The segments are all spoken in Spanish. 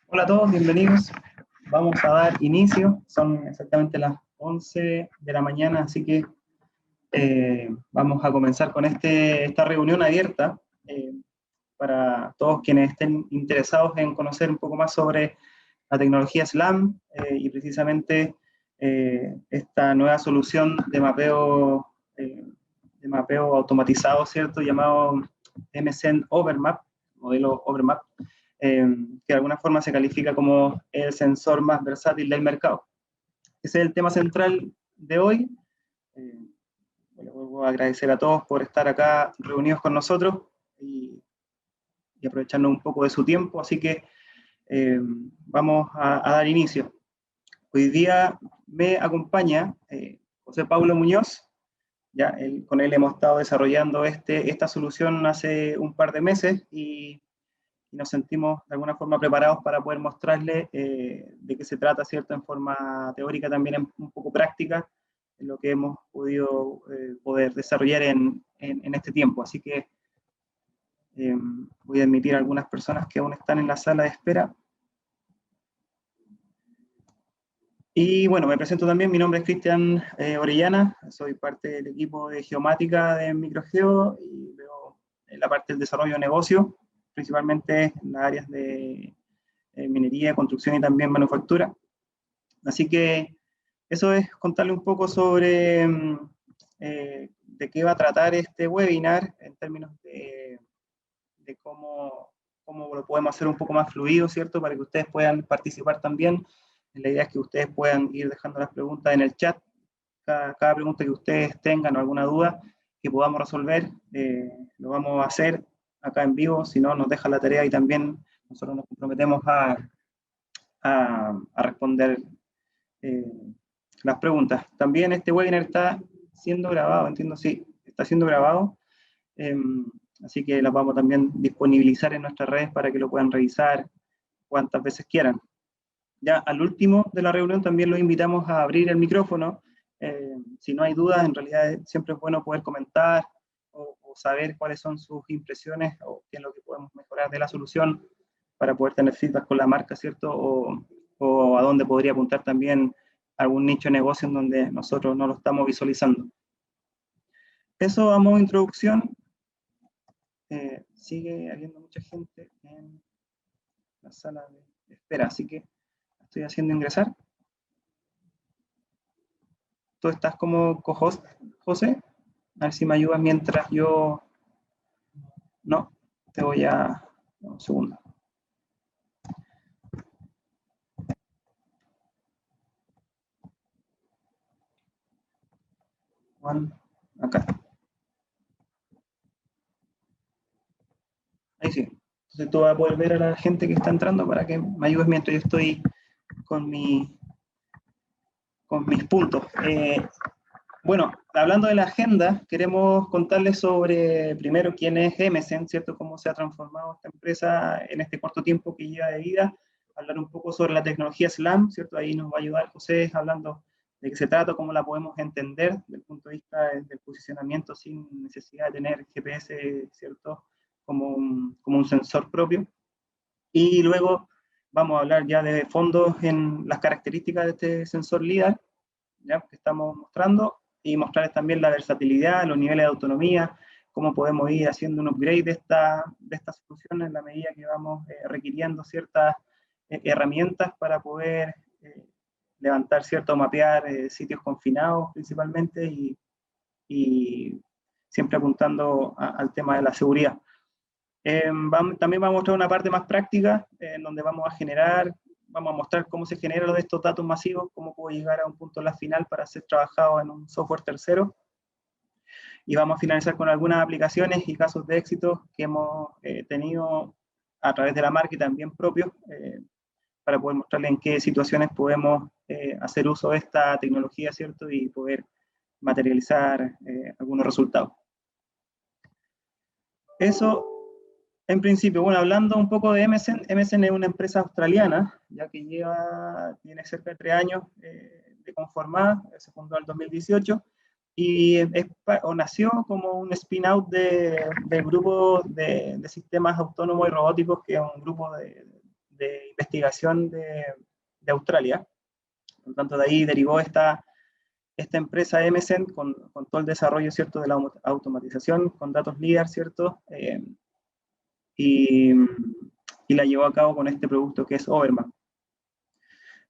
Hola a todos, bienvenidos. Vamos a dar inicio, son exactamente las 11 de la mañana, así que vamos a comenzar con esta reunión abierta para todos quienes estén interesados en conocer un poco más sobre la tecnología SLAM y precisamente esta nueva solución de mapeo automatizado, ¿cierto? Llamado MSN Overmap, modelo Overmap, que de alguna forma se califica como el sensor más versátil del mercado. Ese es el tema central de hoy. Les vuelvo a agradecer a todos por estar acá reunidos con nosotros y aprovechando un poco de su tiempo, así que vamos a dar inicio. Hoy día me acompaña José Paulo Muñoz. Con él hemos estado desarrollando esta solución hace un par de meses y nos sentimos de alguna forma preparados para poder mostrarle de qué se trata, ¿cierto? En forma teórica, también un poco práctica, en lo que hemos podido poder desarrollar en este tiempo. Así que voy a admitir a algunas personas que aún están en la sala de espera. Y bueno, me presento también, mi nombre es Cristian Orellana, soy parte del equipo de geomática de Microgeo y veo la parte del desarrollo de negocio, principalmente en las áreas de minería, construcción y también manufactura. Así que eso es contarle un poco sobre de qué va a tratar este webinar en términos de cómo lo podemos hacer un poco más fluido, ¿cierto? Para que ustedes puedan participar también. La idea es que ustedes puedan ir dejando las preguntas en el chat. Cada pregunta que ustedes tengan o alguna duda que podamos resolver, lo vamos a hacer acá en vivo. Si no, nos deja la tarea y también nosotros nos comprometemos a responder las preguntas. También este webinar está siendo grabado, entiendo, sí, está siendo grabado. Así que las vamos también a disponibilizar en nuestras redes para que lo puedan revisar cuantas veces quieran. Ya al último de la reunión también los invitamos a abrir el micrófono. Si no hay dudas, en realidad siempre es bueno poder comentar o saber cuáles son sus impresiones o qué es lo que podemos mejorar de la solución para poder tener feedback con la marca, ¿cierto? O a dónde podría apuntar también algún nicho de negocio en donde nosotros no lo estamos visualizando. Eso a modo de introducción. Sigue habiendo mucha gente en la sala de espera, así que estoy haciendo ingresar. ¿Tú estás como co-host, José? A ver si me ayudas mientras yo... No, te voy a... Un segundo. Juan, acá. Ahí sí. Entonces tú vas a poder ver a la gente que está entrando para que me ayudes mientras yo estoy con mis puntos. Bueno, hablando de la agenda, queremos contarles sobre, primero, quién es Emerson, ¿cierto? Cómo se ha transformado esta empresa en este corto tiempo que lleva de vida. Hablar un poco sobre la tecnología SLAM, ¿cierto? Ahí nos va a ayudar José hablando de qué se trata, cómo la podemos entender desde el punto de vista del posicionamiento sin necesidad de tener GPS, ¿cierto? Como un sensor propio. Y luego vamos a hablar ya de fondo en las características de este sensor LIDAR, ¿ya? Que estamos mostrando, y mostrarles también la versatilidad, los niveles de autonomía, cómo podemos ir haciendo un upgrade de esta solución en la medida que vamos requiriendo ciertas herramientas para poder levantar, ¿cierto? Mapear sitios confinados principalmente y siempre apuntando al tema de la seguridad. También vamos a mostrar una parte más práctica en donde vamos a mostrar cómo se generan estos datos masivos, cómo puedo llegar a un punto en la final para ser trabajado en un software tercero. Y vamos a finalizar con algunas aplicaciones y casos de éxito que hemos tenido a través de la marca y también propios, para poder mostrarles en qué situaciones podemos hacer uso de esta tecnología, ¿cierto? Y poder materializar algunos resultados. Eso en principio. Bueno, hablando un poco de Emerson, Emerson es una empresa australiana, ya que tiene cerca de 3 años de conformada, se fundó en el 2018, y nació como un spin-out del grupo de sistemas autónomos y robóticos, que es un grupo de investigación de Australia. Por lo tanto, de ahí derivó esta empresa Emesen con todo el desarrollo, ¿cierto?, de la automatización con datos LIDAR, ¿cierto? Y la llevó a cabo con este producto que es Overmap.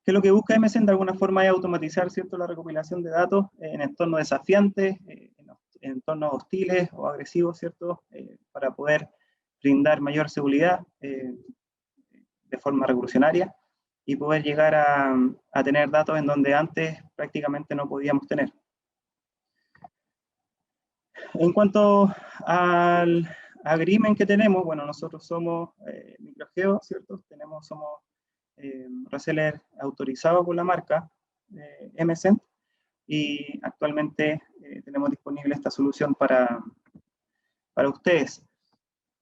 ¿Qué es lo que busca Emesen? De alguna forma es automatizar, ¿cierto?, la recopilación de datos en entornos desafiantes, en entornos hostiles o agresivos, ¿cierto?, para poder brindar mayor seguridad de forma revolucionaria y poder llegar a tener datos en donde antes prácticamente no podíamos tener. En cuanto al agreement que tenemos, bueno, nosotros somos Microgeo, ¿cierto? Somos reseller autorizado por la marca Emesen, y actualmente tenemos disponible esta solución para ustedes.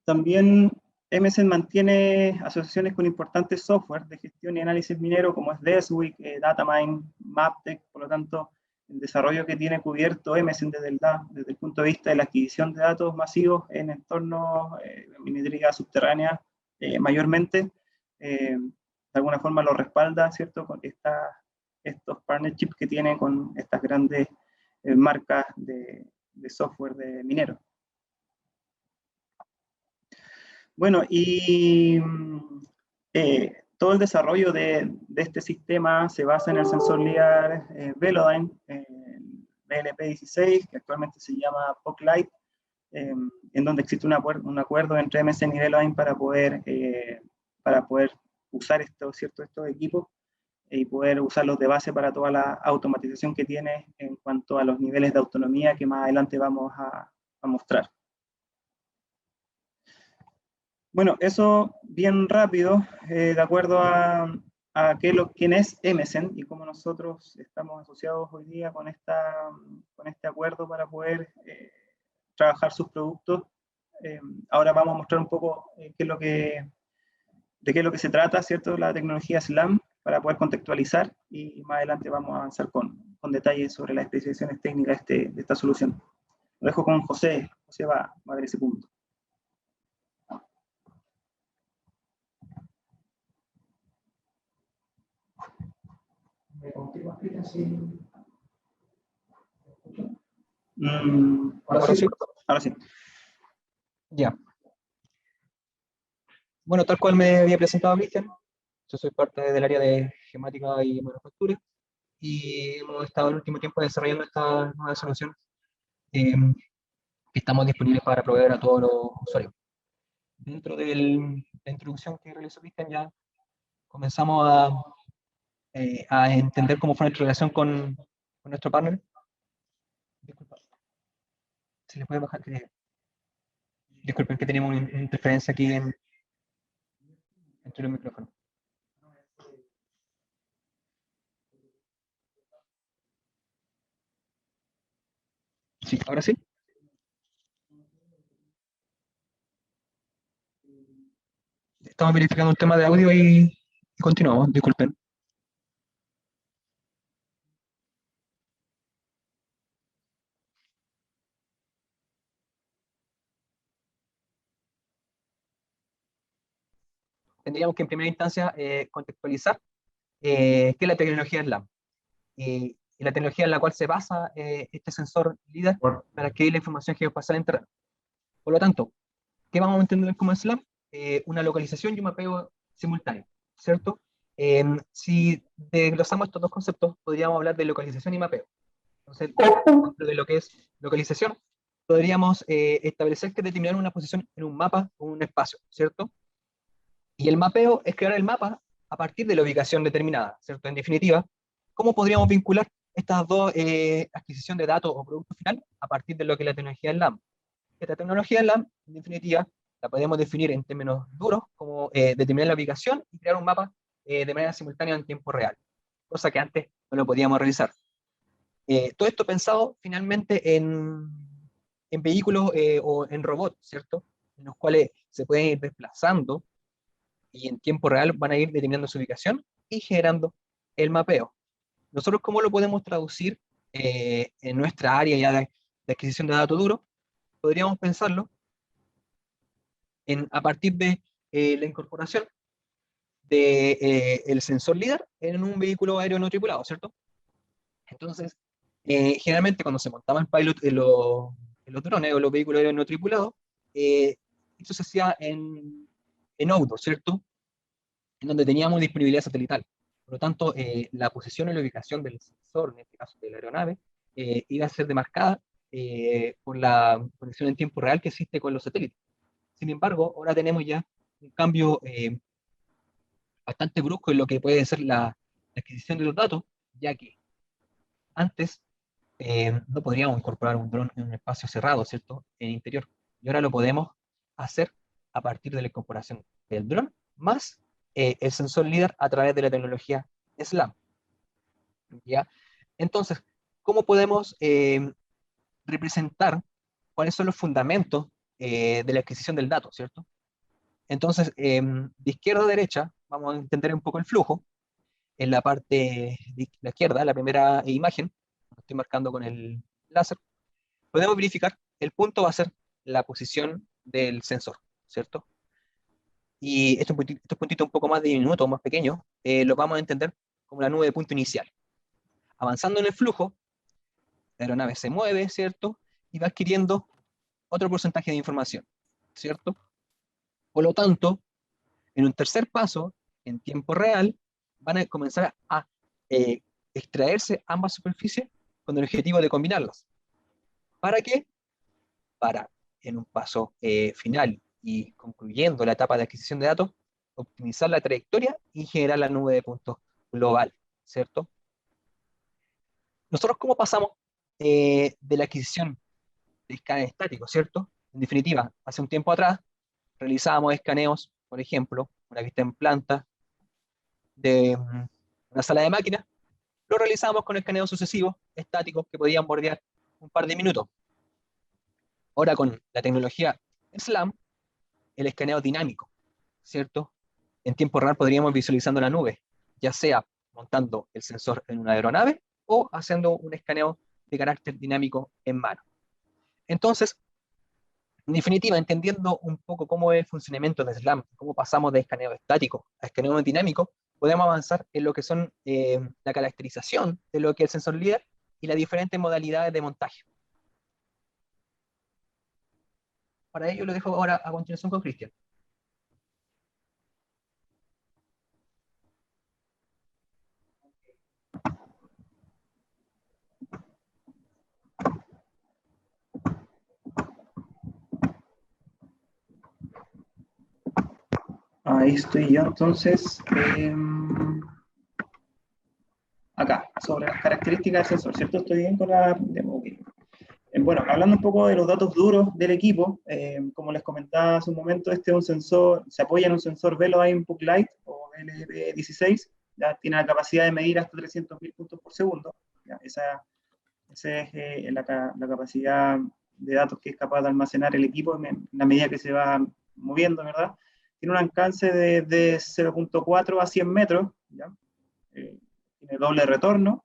También Emesen mantiene asociaciones con importantes software de gestión y análisis minero como es Deswik, Datamine, Maptec. Por lo tanto, el desarrollo que tiene cubierto Emesen desde el punto de vista de la adquisición de datos masivos en entornos de minería subterránea mayormente, de alguna forma lo respalda, ¿cierto?, con estos partnerships que tiene con estas grandes marcas de software de minero. Bueno, y todo el desarrollo de este sistema se basa en el sensor LIDAR Velodyne, BLP16, que actualmente se llama POC-Lite, en donde existe un acuerdo entre Emesen y Velodyne para poder usar estos equipos y poder usarlos de base para toda la automatización que tiene en cuanto a los niveles de autonomía que más adelante vamos a mostrar. Bueno, eso bien rápido, de acuerdo a quién es Emesen y cómo nosotros estamos asociados hoy día con este acuerdo para poder trabajar sus productos. Ahora vamos a mostrar un poco de qué es lo que se trata, ¿cierto?, la tecnología SLAM, para poder contextualizar, y más adelante vamos a avanzar con detalles sobre las especificaciones técnicas de esta solución. Lo dejo con José. José va a ver ese punto. ¿Me confirma, Cristian, si...? Ahora sí. Ahora sí. Ya. Bueno, tal cual me había presentado Cristian, yo soy parte del área de gemática y manufactura, y hemos estado el último tiempo desarrollando esta nueva solución que estamos disponibles para proveer a todos los usuarios. Dentro de la introducción que realizó Cristian, ya comenzamos a entender cómo fue nuestra relación con nuestro partner. Disculpa. ¿Se le puede bajar? Disculpen que tenemos una interferencia aquí entre los micrófonos. Sí, ahora sí. Estamos verificando un tema de audio y continuamos, disculpen. Tendríamos que en primera instancia contextualizar qué es la tecnología SLAM y la tecnología en la cual se basa este sensor LIDAR para adquirir la información geoespacial en terreno. Por lo tanto, ¿qué vamos a entender como SLAM? Una localización y un mapeo simultáneo, ¿cierto? Si desglosamos estos dos conceptos, podríamos hablar de localización y mapeo. Entonces, dentro de lo que es localización, podríamos establecer que determinar una posición en un mapa o un espacio, ¿cierto? Y el mapeo es crear el mapa a partir de la ubicación determinada, ¿cierto? En definitiva, ¿cómo podríamos vincular estas dos adquisición de datos o producto final a partir de lo que es la tecnología SLAM? Esta tecnología SLAM, en definitiva, la podemos definir en términos duros como determinar la ubicación y crear un mapa de manera simultánea en tiempo real, cosa que antes no lo podíamos realizar. Todo esto pensado finalmente en vehículos o en robots, ¿cierto? En los cuales se pueden ir desplazando y en tiempo real van a ir determinando su ubicación y generando el mapeo. Nosotros, ¿cómo lo podemos traducir en nuestra área ya de adquisición de datos duros? Podríamos pensarlo a partir de la incorporación del sensor LIDAR en un vehículo aéreo no tripulado, ¿cierto? Entonces, generalmente cuando se montaban pilot en los drones o los vehículos aéreos no tripulados, esto se hacía en outdoor, ¿cierto? En donde teníamos disponibilidad satelital. Por lo tanto, la posición y la ubicación del sensor, en este caso de la aeronave, iba a ser demarcada por la conexión en tiempo real que existe con los satélites. Sin embargo, ahora tenemos ya un cambio bastante brusco en lo que puede ser la adquisición de los datos, ya que antes no podríamos incorporar un dron en un espacio cerrado, ¿cierto? En interior. Y ahora lo podemos hacer a partir de la incorporación del dron más el sensor LIDAR a través de la tecnología SLAM. ¿Ya? Entonces, ¿cómo podemos representar cuáles son los fundamentos de la adquisición del dato, ¿cierto? Entonces, de izquierda a derecha, vamos a entender un poco el flujo. En la parte de la izquierda, la primera imagen, estoy marcando con el láser, podemos verificar, el punto va a ser la posición del sensor, ¿cierto? Y estos puntitos un poco más diminutos, más pequeños, los vamos a entender como la nube de punto inicial. Avanzando en el flujo, la aeronave se mueve, ¿cierto? Y va adquiriendo otro porcentaje de información, ¿cierto? Por lo tanto, en un tercer paso, en tiempo real, van a comenzar a extraerse ambas superficies con el objetivo de combinarlas. ¿Para qué? Para, en un paso final y concluyendo la etapa de adquisición de datos, optimizar la trayectoria y generar la nube de puntos global, ¿cierto? Nosotros, ¿cómo pasamos de la adquisición de escáneres estáticos, ¿cierto? En definitiva, hace un tiempo atrás realizábamos escaneos, por ejemplo, una vista en planta de una sala de máquinas, lo realizábamos con escaneos sucesivos, estáticos, que podían bordear un par de minutos. Ahora con la tecnología SLAM, el escaneo dinámico, ¿cierto? En tiempo real podríamos visualizando la nube, ya sea montando el sensor en una aeronave o haciendo un escaneo de carácter dinámico en mano. Entonces, en definitiva, entendiendo un poco cómo es el funcionamiento de SLAM, cómo pasamos de escaneo estático a escaneo dinámico, podemos avanzar en lo que son la caracterización de lo que es el sensor LIDAR y las diferentes modalidades de montaje. Para ello lo dejo ahora a continuación con Cristian. Ahí estoy yo entonces. Acá, sobre las características del sensor, ¿cierto? Estoy bien con la demo. Okay. Bueno, hablando un poco de los datos duros del equipo, como les comentaba hace un momento, este es un sensor, se apoya en un sensor Velodyne Puck Lite o VLP16, ya tiene la capacidad de medir hasta 300.000 puntos por segundo. Ya, esa es la capacidad de datos que es capaz de almacenar el equipo en la medida que se va moviendo, ¿verdad? Tiene un alcance de 0.4 a 100 metros, ¿ya? Tiene doble retorno,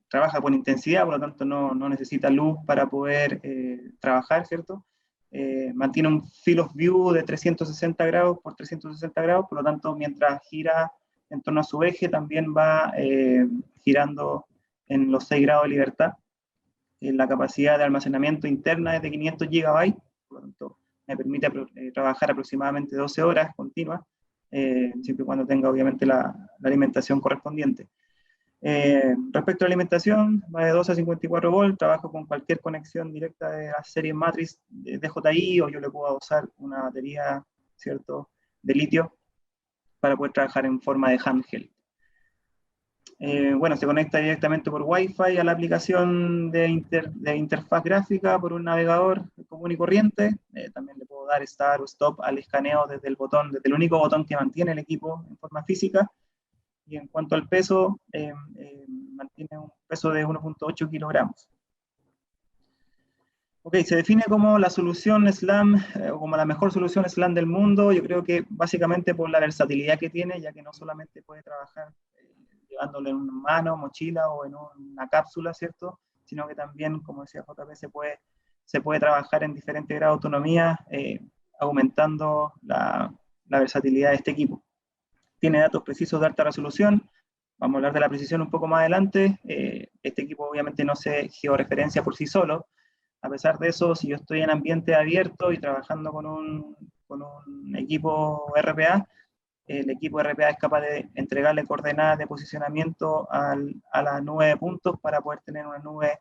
trabaja con intensidad, por lo tanto no necesita luz para poder trabajar, ¿cierto? Mantiene un field of view de 360 grados por 360 grados, por lo tanto, mientras gira en torno a su eje, también va girando en los 6 grados de libertad. La capacidad de almacenamiento interna es de 500 GB, por lo tanto, me permite trabajar aproximadamente 12 horas continuas, siempre y cuando tenga, obviamente, la alimentación correspondiente. Respecto a la alimentación, va de 12 a 54 volts, trabajo con cualquier conexión directa de la serie Matrix de DJI, o yo le puedo usar una batería, ¿cierto?, de litio para poder trabajar en forma de handheld. Bueno, se conecta directamente por Wi-Fi a la aplicación de interfaz gráfica por un navegador común y corriente. También le puedo dar Start o Stop al escaneo desde el botón, desde el único botón que mantiene el equipo en forma física. Y en cuanto al peso, mantiene un peso de 1.8 kilogramos. Ok, se define como la solución SLAM, o como la mejor solución SLAM del mundo. Yo creo que básicamente por la versatilidad que tiene, ya que no solamente puede trabajar llevándolo en una mano, mochila o en una cápsula, ¿cierto? Sino que también, como decía JP, se puede trabajar en diferentes grados de autonomía, aumentando la versatilidad de este equipo. Tiene datos precisos de alta resolución. Vamos a hablar de la precisión un poco más adelante. Este equipo obviamente no se georreferencia por sí solo. A pesar de eso, si yo estoy en ambiente abierto y trabajando con un equipo RPA, el equipo RPA es capaz de entregarle coordenadas de posicionamiento a la nube de puntos para poder tener una nube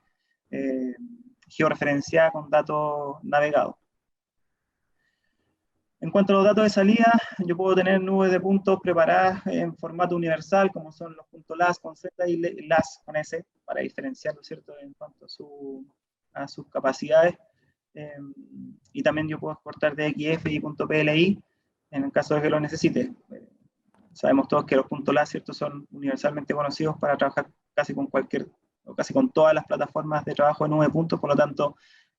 georreferenciada con datos navegados. En cuanto a los datos de salida, yo puedo tener nubes de puntos preparadas en formato universal, como son los puntos LAS con Z y LAS con S, para diferenciarlo, ¿cierto?, en cuanto a sus capacidades. Y también yo puedo exportar DXF y .pli en el caso de que lo necesite. Sabemos todos que los puntos LAS, ¿cierto?, son universalmente conocidos para trabajar casi con cualquier, o casi con todas las plataformas de trabajo de nube de puntos, por lo tanto,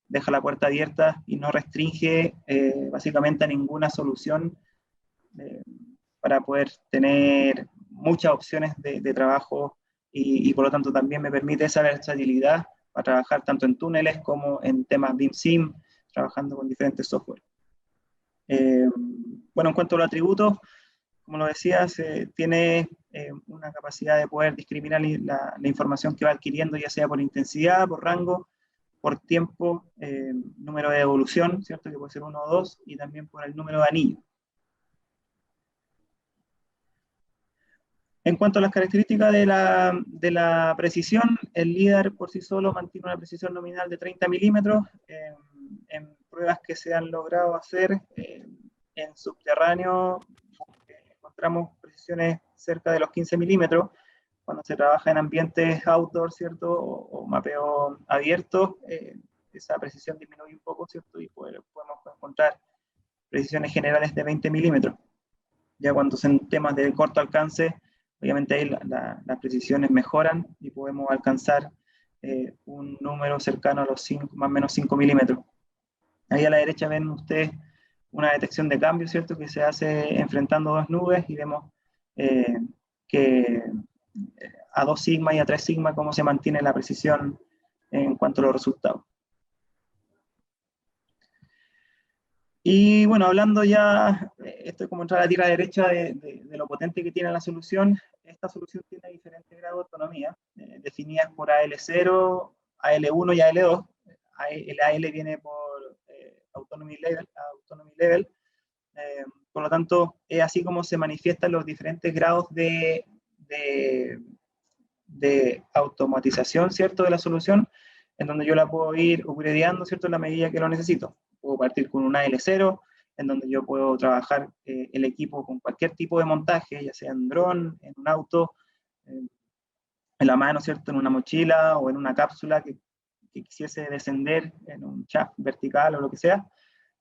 deja la puerta abierta y no restringe básicamente a ninguna solución para poder tener muchas opciones de trabajo y por lo tanto también me permite esa versatilidad para trabajar tanto en túneles como en temas BIM-SIM, trabajando con diferentes software. Bueno, en cuanto a los atributos, como lo decías, tiene una capacidad de poder discriminar la información que va adquiriendo, ya sea por intensidad, por rango, por tiempo, número de evolución, ¿cierto?, que puede ser 1 o 2, y también por el número de anillos. En cuanto a las características de la precisión, el LIDAR por sí solo mantiene una precisión nominal de 30 milímetros. En pruebas que se han logrado hacer en subterráneo, encontramos precisiones cerca de los 15 milímetros. Cuando se trabaja en ambientes outdoor, ¿cierto?, o mapeo abierto, esa precisión disminuye un poco, ¿cierto?, y podemos encontrar precisiones generales de 20 milímetros. Ya cuando son temas de corto alcance, obviamente ahí las precisiones mejoran y podemos alcanzar un número cercano a los 5, más o menos 5 milímetros. Ahí a la derecha ven ustedes una detección de cambio, ¿cierto?, que se hace enfrentando dos nubes y vemos que a 2 sigma y a 3 sigma cómo se mantiene la precisión en cuanto a los resultados. Y bueno, hablando ya, esto es como entrar a la tierra derecha de lo potente que tiene la solución. Esta solución tiene diferentes grados de autonomía, definidas por AL0, AL1 y AL2. El AL viene por Autonomy Level. Por lo tanto, es así como se manifiestan los diferentes grados de automatización, ¿cierto?, de la solución, en donde yo la puedo ir upgradeando, ¿cierto?, en la medida que lo necesito. Puedo partir con un AL0, en donde yo puedo trabajar el equipo con cualquier tipo de montaje, ya sea en dron, en un auto, en la mano, ¿cierto?, en una mochila o en una cápsula que quisiese descender en un shaft vertical o lo que sea.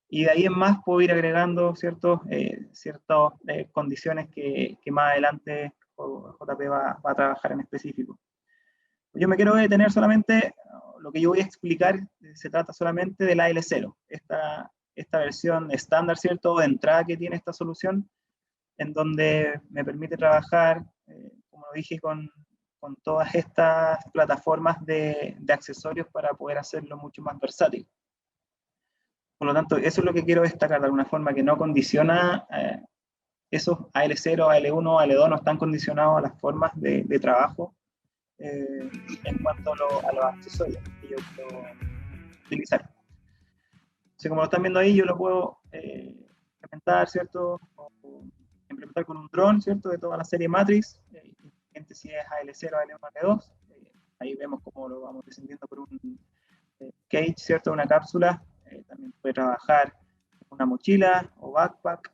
Y de ahí en más puedo ir agregando ciertas condiciones que más adelante JP va a trabajar en específico. Yo me quiero detener solamente, lo que yo voy a explicar se trata solamente del AL0, esta versión estándar, ¿cierto?, de entrada que tiene esta solución, en donde me permite trabajar, como dije, con todas estas plataformas de accesorios para poder hacerlo mucho más versátil. Por lo tanto, eso es lo que quiero destacar de alguna forma, que no condiciona, esos AL0, AL1, AL2 no están condicionados a las formas de trabajo en cuanto a los accesorios que yo puedo utilizar. Entonces, como lo están viendo ahí, yo lo puedo implementar, ¿cierto? O implementar con un dron, ¿cierto?, de toda la serie Matrix, si es AL0, AL1, AL2. Ahí vemos cómo lo vamos descendiendo por un cage, ¿cierto?, una cápsula. También puede trabajar en una mochila o backpack,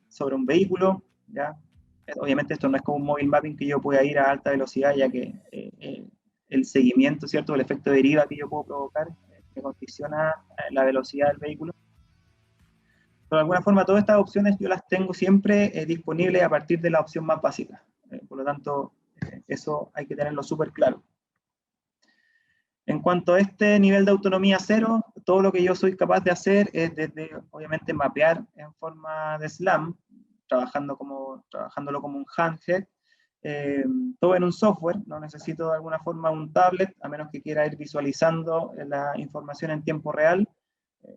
sobre un vehículo, ¿ya? Obviamente esto no es como un mobile mapping que yo pueda ir a alta velocidad, ya que el seguimiento, ¿cierto?, el efecto de deriva que yo puedo provocar que condiciona la velocidad del vehículo. Pero de alguna forma todas estas opciones yo las tengo siempre disponibles a partir de la opción más básica. Por lo tanto, eso hay que tenerlo súper claro. En cuanto a este nivel de autonomía cero, todo lo que yo soy capaz de hacer es desde, obviamente, mapear en forma de SLAM, trabajándolo como un handheld, todo en un software. No necesito de alguna forma un tablet, a menos que quiera ir visualizando la información en tiempo real.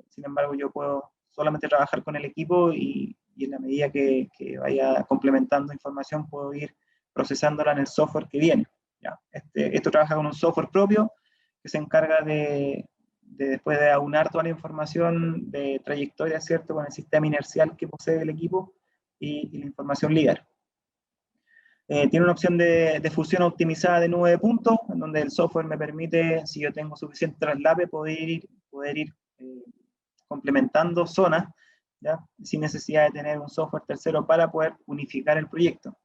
Sin embargo, yo puedo solamente trabajar con el equipo y y en la medida que vaya complementando información puedo ir procesándola en el software que viene. ¿Ya? Esto trabaja con un software propio que se encarga de después de aunar toda la información de trayectoria, ¿cierto?, con el sistema inercial que posee el equipo y la información LIDAR. Tiene una opción de fusión optimizada de nube de puntos, en donde el software me permite, si yo tengo suficiente traslape, poder ir complementando zonas, ¿ya?, sin necesidad de tener un software tercero para poder unificar el proyecto.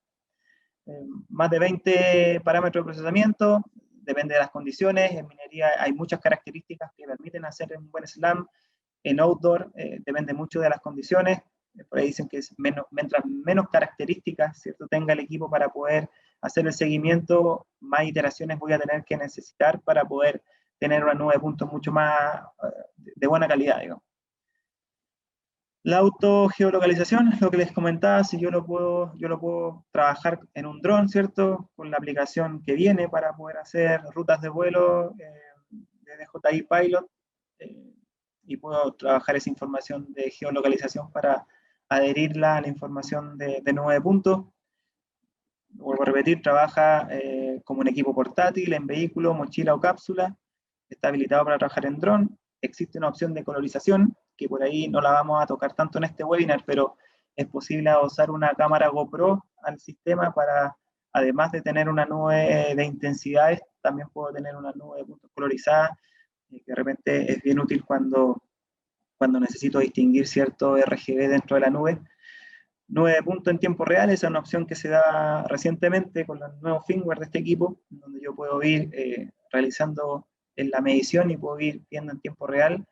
Más de 20 parámetros de procesamiento, depende de las condiciones. En minería hay muchas características que permiten hacer un buen SLAM. En outdoor depende mucho de las condiciones. Por ahí dicen que mientras menos características, ¿cierto?, tenga el equipo para poder hacer el seguimiento, más iteraciones voy a tener que necesitar para poder tener una nube de puntos mucho más de buena calidad, digamos. La autogeolocalización, lo que les comentaba, si yo lo puedo trabajar en un dron, ¿cierto?, con la aplicación que viene para poder hacer rutas de vuelo de DJI Pilot, y puedo trabajar esa información de geolocalización para adherirla a la información de nube de puntos. Vuelvo a repetir, trabaja como un equipo portátil, en vehículo, mochila o cápsula, está habilitado para trabajar en dron. Existe una opción de colorización, que por ahí no la vamos a tocar tanto en este webinar, pero es posible usar una cámara GoPro al sistema para, además de tener una nube de intensidades, también puedo tener una nube de puntos colorizada, que de repente es bien útil cuando necesito distinguir cierto RGB dentro de la nube. Nube de punto en tiempo real, esa es una opción que se da recientemente con los nuevos firmware de este equipo, donde yo puedo ir realizando la medición y puedo ir viendo en tiempo real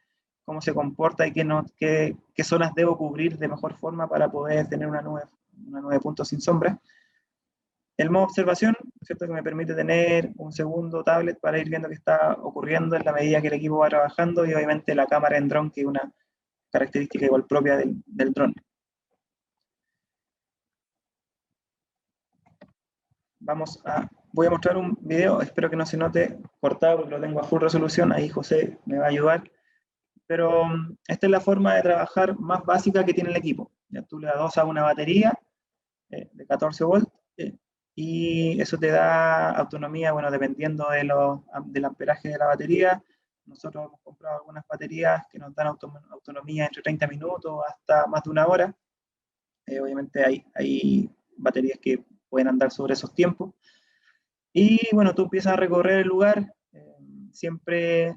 cómo se comporta y qué zonas debo cubrir de mejor forma para poder tener una nube de puntos sin sombra. El modo observación, ¿cierto?, que me permite tener un segundo tablet para ir viendo qué está ocurriendo en la medida que el equipo va trabajando, y obviamente la cámara en dron, que es una característica igual propia del dron. Voy a mostrar un video, espero que no se note cortado porque lo tengo a full resolución, ahí José me va a ayudar, pero esta es la forma de trabajar más básica que tiene el equipo. Ya tú le das a una batería de 14 volts, y eso te da autonomía, bueno, dependiendo del amperaje de la batería. Nosotros hemos comprado algunas baterías que nos dan autonomía entre 30 minutos hasta más de una hora. Obviamente hay baterías que pueden andar sobre esos tiempos. Y bueno, tú empiezas a recorrer el lugar, siempre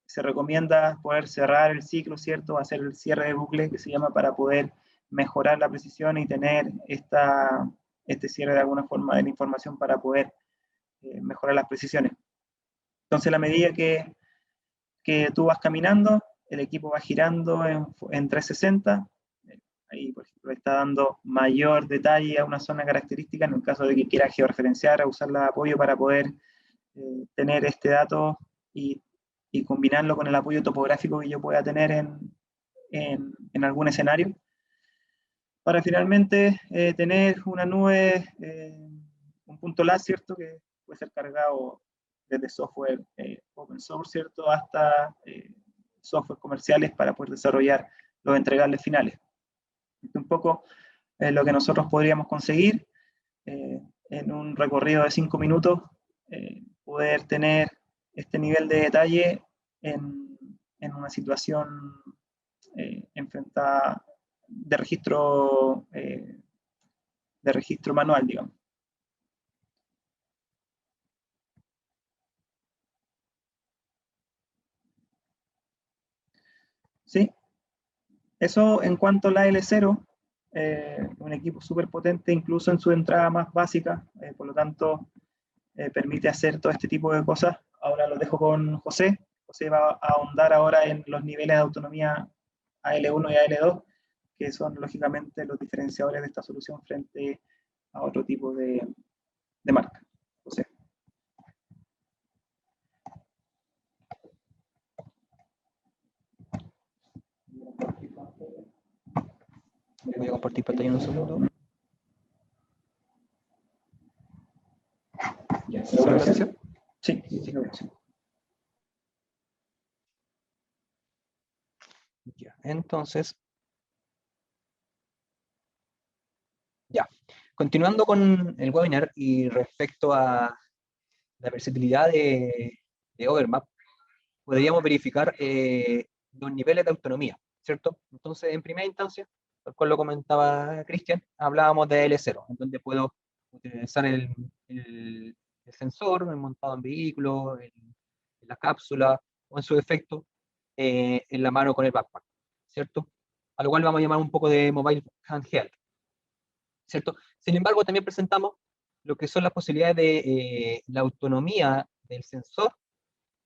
se recomienda poder cerrar el ciclo, ¿cierto? Hacer el cierre de bucle, que se llama, para poder mejorar la precisión y tener este cierre de alguna forma de la información para poder mejorar las precisiones. Entonces, a la medida que tú vas caminando, el equipo va girando en 360, ahí, por ejemplo, está dando mayor detalle a una zona característica en el caso de que quiera georreferenciar o usarla de apoyo para poder tener este dato y combinarlo con el apoyo topográfico que yo pueda tener en algún escenario, para finalmente tener una nube, un punto LAS, ¿cierto?, que puede ser cargado desde software open source, ¿cierto?, hasta software comerciales para poder desarrollar los entregables finales. Esto es un poco lo que nosotros podríamos conseguir en un recorrido de 5 minutos, poder tener este nivel de detalle en una situación enfrentada de registro manual, digamos. ¿Sí? Eso en cuanto a la L0, un equipo súper potente, incluso en su entrada más básica, por lo tanto, permite hacer todo este tipo de cosas. Ahora lo dejo con José. José va a ahondar ahora en los niveles de autonomía AL1 y AL2, que son lógicamente los diferenciadores de esta solución frente a otro tipo de marca. José. Voy a compartir pantalla en un segundo. ¿Se ve la presentación? Sí, sí, lo veo. Ya, entonces, Continuando con el webinar y respecto a la versatilidad de Overmap, podríamos verificar los niveles de autonomía, ¿cierto? Entonces, en primera instancia, tal cual lo comentaba Cristian, hablábamos de L0, en donde puedo utilizar el sensor montado en vehículo, en la cápsula, o en su efecto, en la mano con el backpack, ¿cierto? A lo cual vamos a llamar un poco de mobile handheld, ¿cierto? Sin embargo, también presentamos lo que son las posibilidades de la autonomía del sensor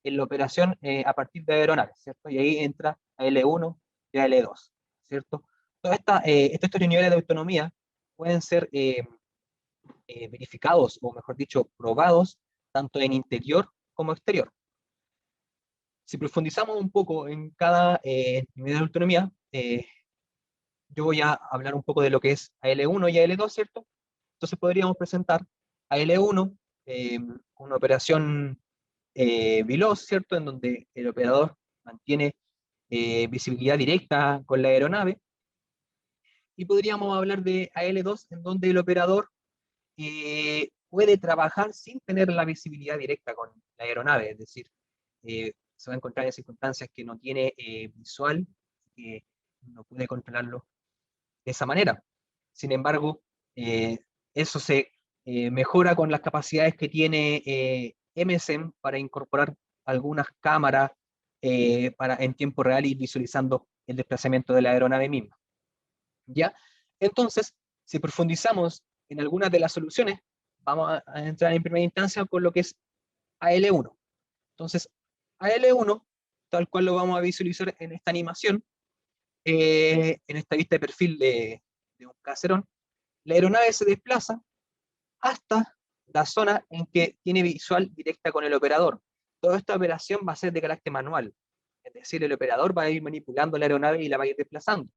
en la operación a partir de aeronaves, ¿cierto? Y ahí entra a L1 y a L2, ¿cierto? Estos niveles de autonomía pueden ser verificados, o mejor dicho, probados, tanto en interior como exterior. Si profundizamos un poco en cada nivel de autonomía, yo voy a hablar un poco de lo que es a L1 y a L2, ¿cierto? Entonces podríamos presentar a L1 una operación veloz, ¿cierto? En donde el operador mantiene visibilidad directa con la aeronave. Y podríamos hablar de AL2, en donde el operador puede trabajar sin tener la visibilidad directa con la aeronave, es decir, se va a encontrar en circunstancias que no tiene visual, que no puede controlarlo de esa manera. Sin embargo, eso se mejora con las capacidades que tiene MSEM para incorporar algunas cámaras para en tiempo real ir visualizando el desplazamiento de la aeronave misma. ¿Ya? Entonces, si profundizamos en algunas de las soluciones, vamos a entrar en primera instancia con lo que es AL1. Entonces, AL1, tal cual lo vamos a visualizar en esta animación, en esta vista de perfil de un caserón, la aeronave se desplaza hasta la zona en que tiene visual directa con el operador. Toda esta operación va a ser de carácter manual, es decir, el operador va a ir manipulando la aeronave y la va a ir desplazando.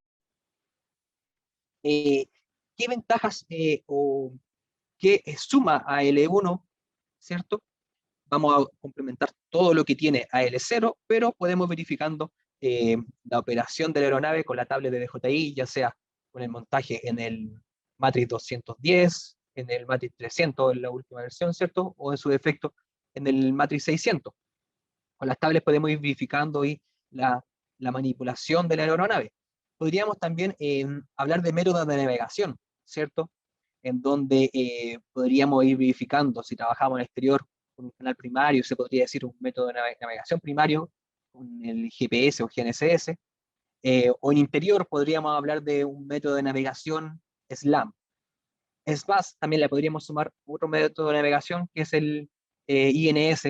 ¿Qué ventajas o qué suma a L1, ¿cierto? Vamos a complementar todo lo que tiene a L0, pero podemos verificando la operación de la aeronave con la tablet de DJI, ya sea con el montaje en el Matrix 210, en el Matrix 300, en la última versión, ¿cierto? O en su defecto, en el Matrix 600. Con las tablets podemos ir verificando y la manipulación de la aeronave. Podríamos también hablar de métodos de navegación, ¿cierto? En donde podríamos ir verificando si trabajamos en el exterior con un canal primario, se podría decir un método de navegación primario, con el GPS o GNSS, o en interior podríamos hablar de un método de navegación SLAM. Es más, también le podríamos sumar otro método de navegación que es el INS,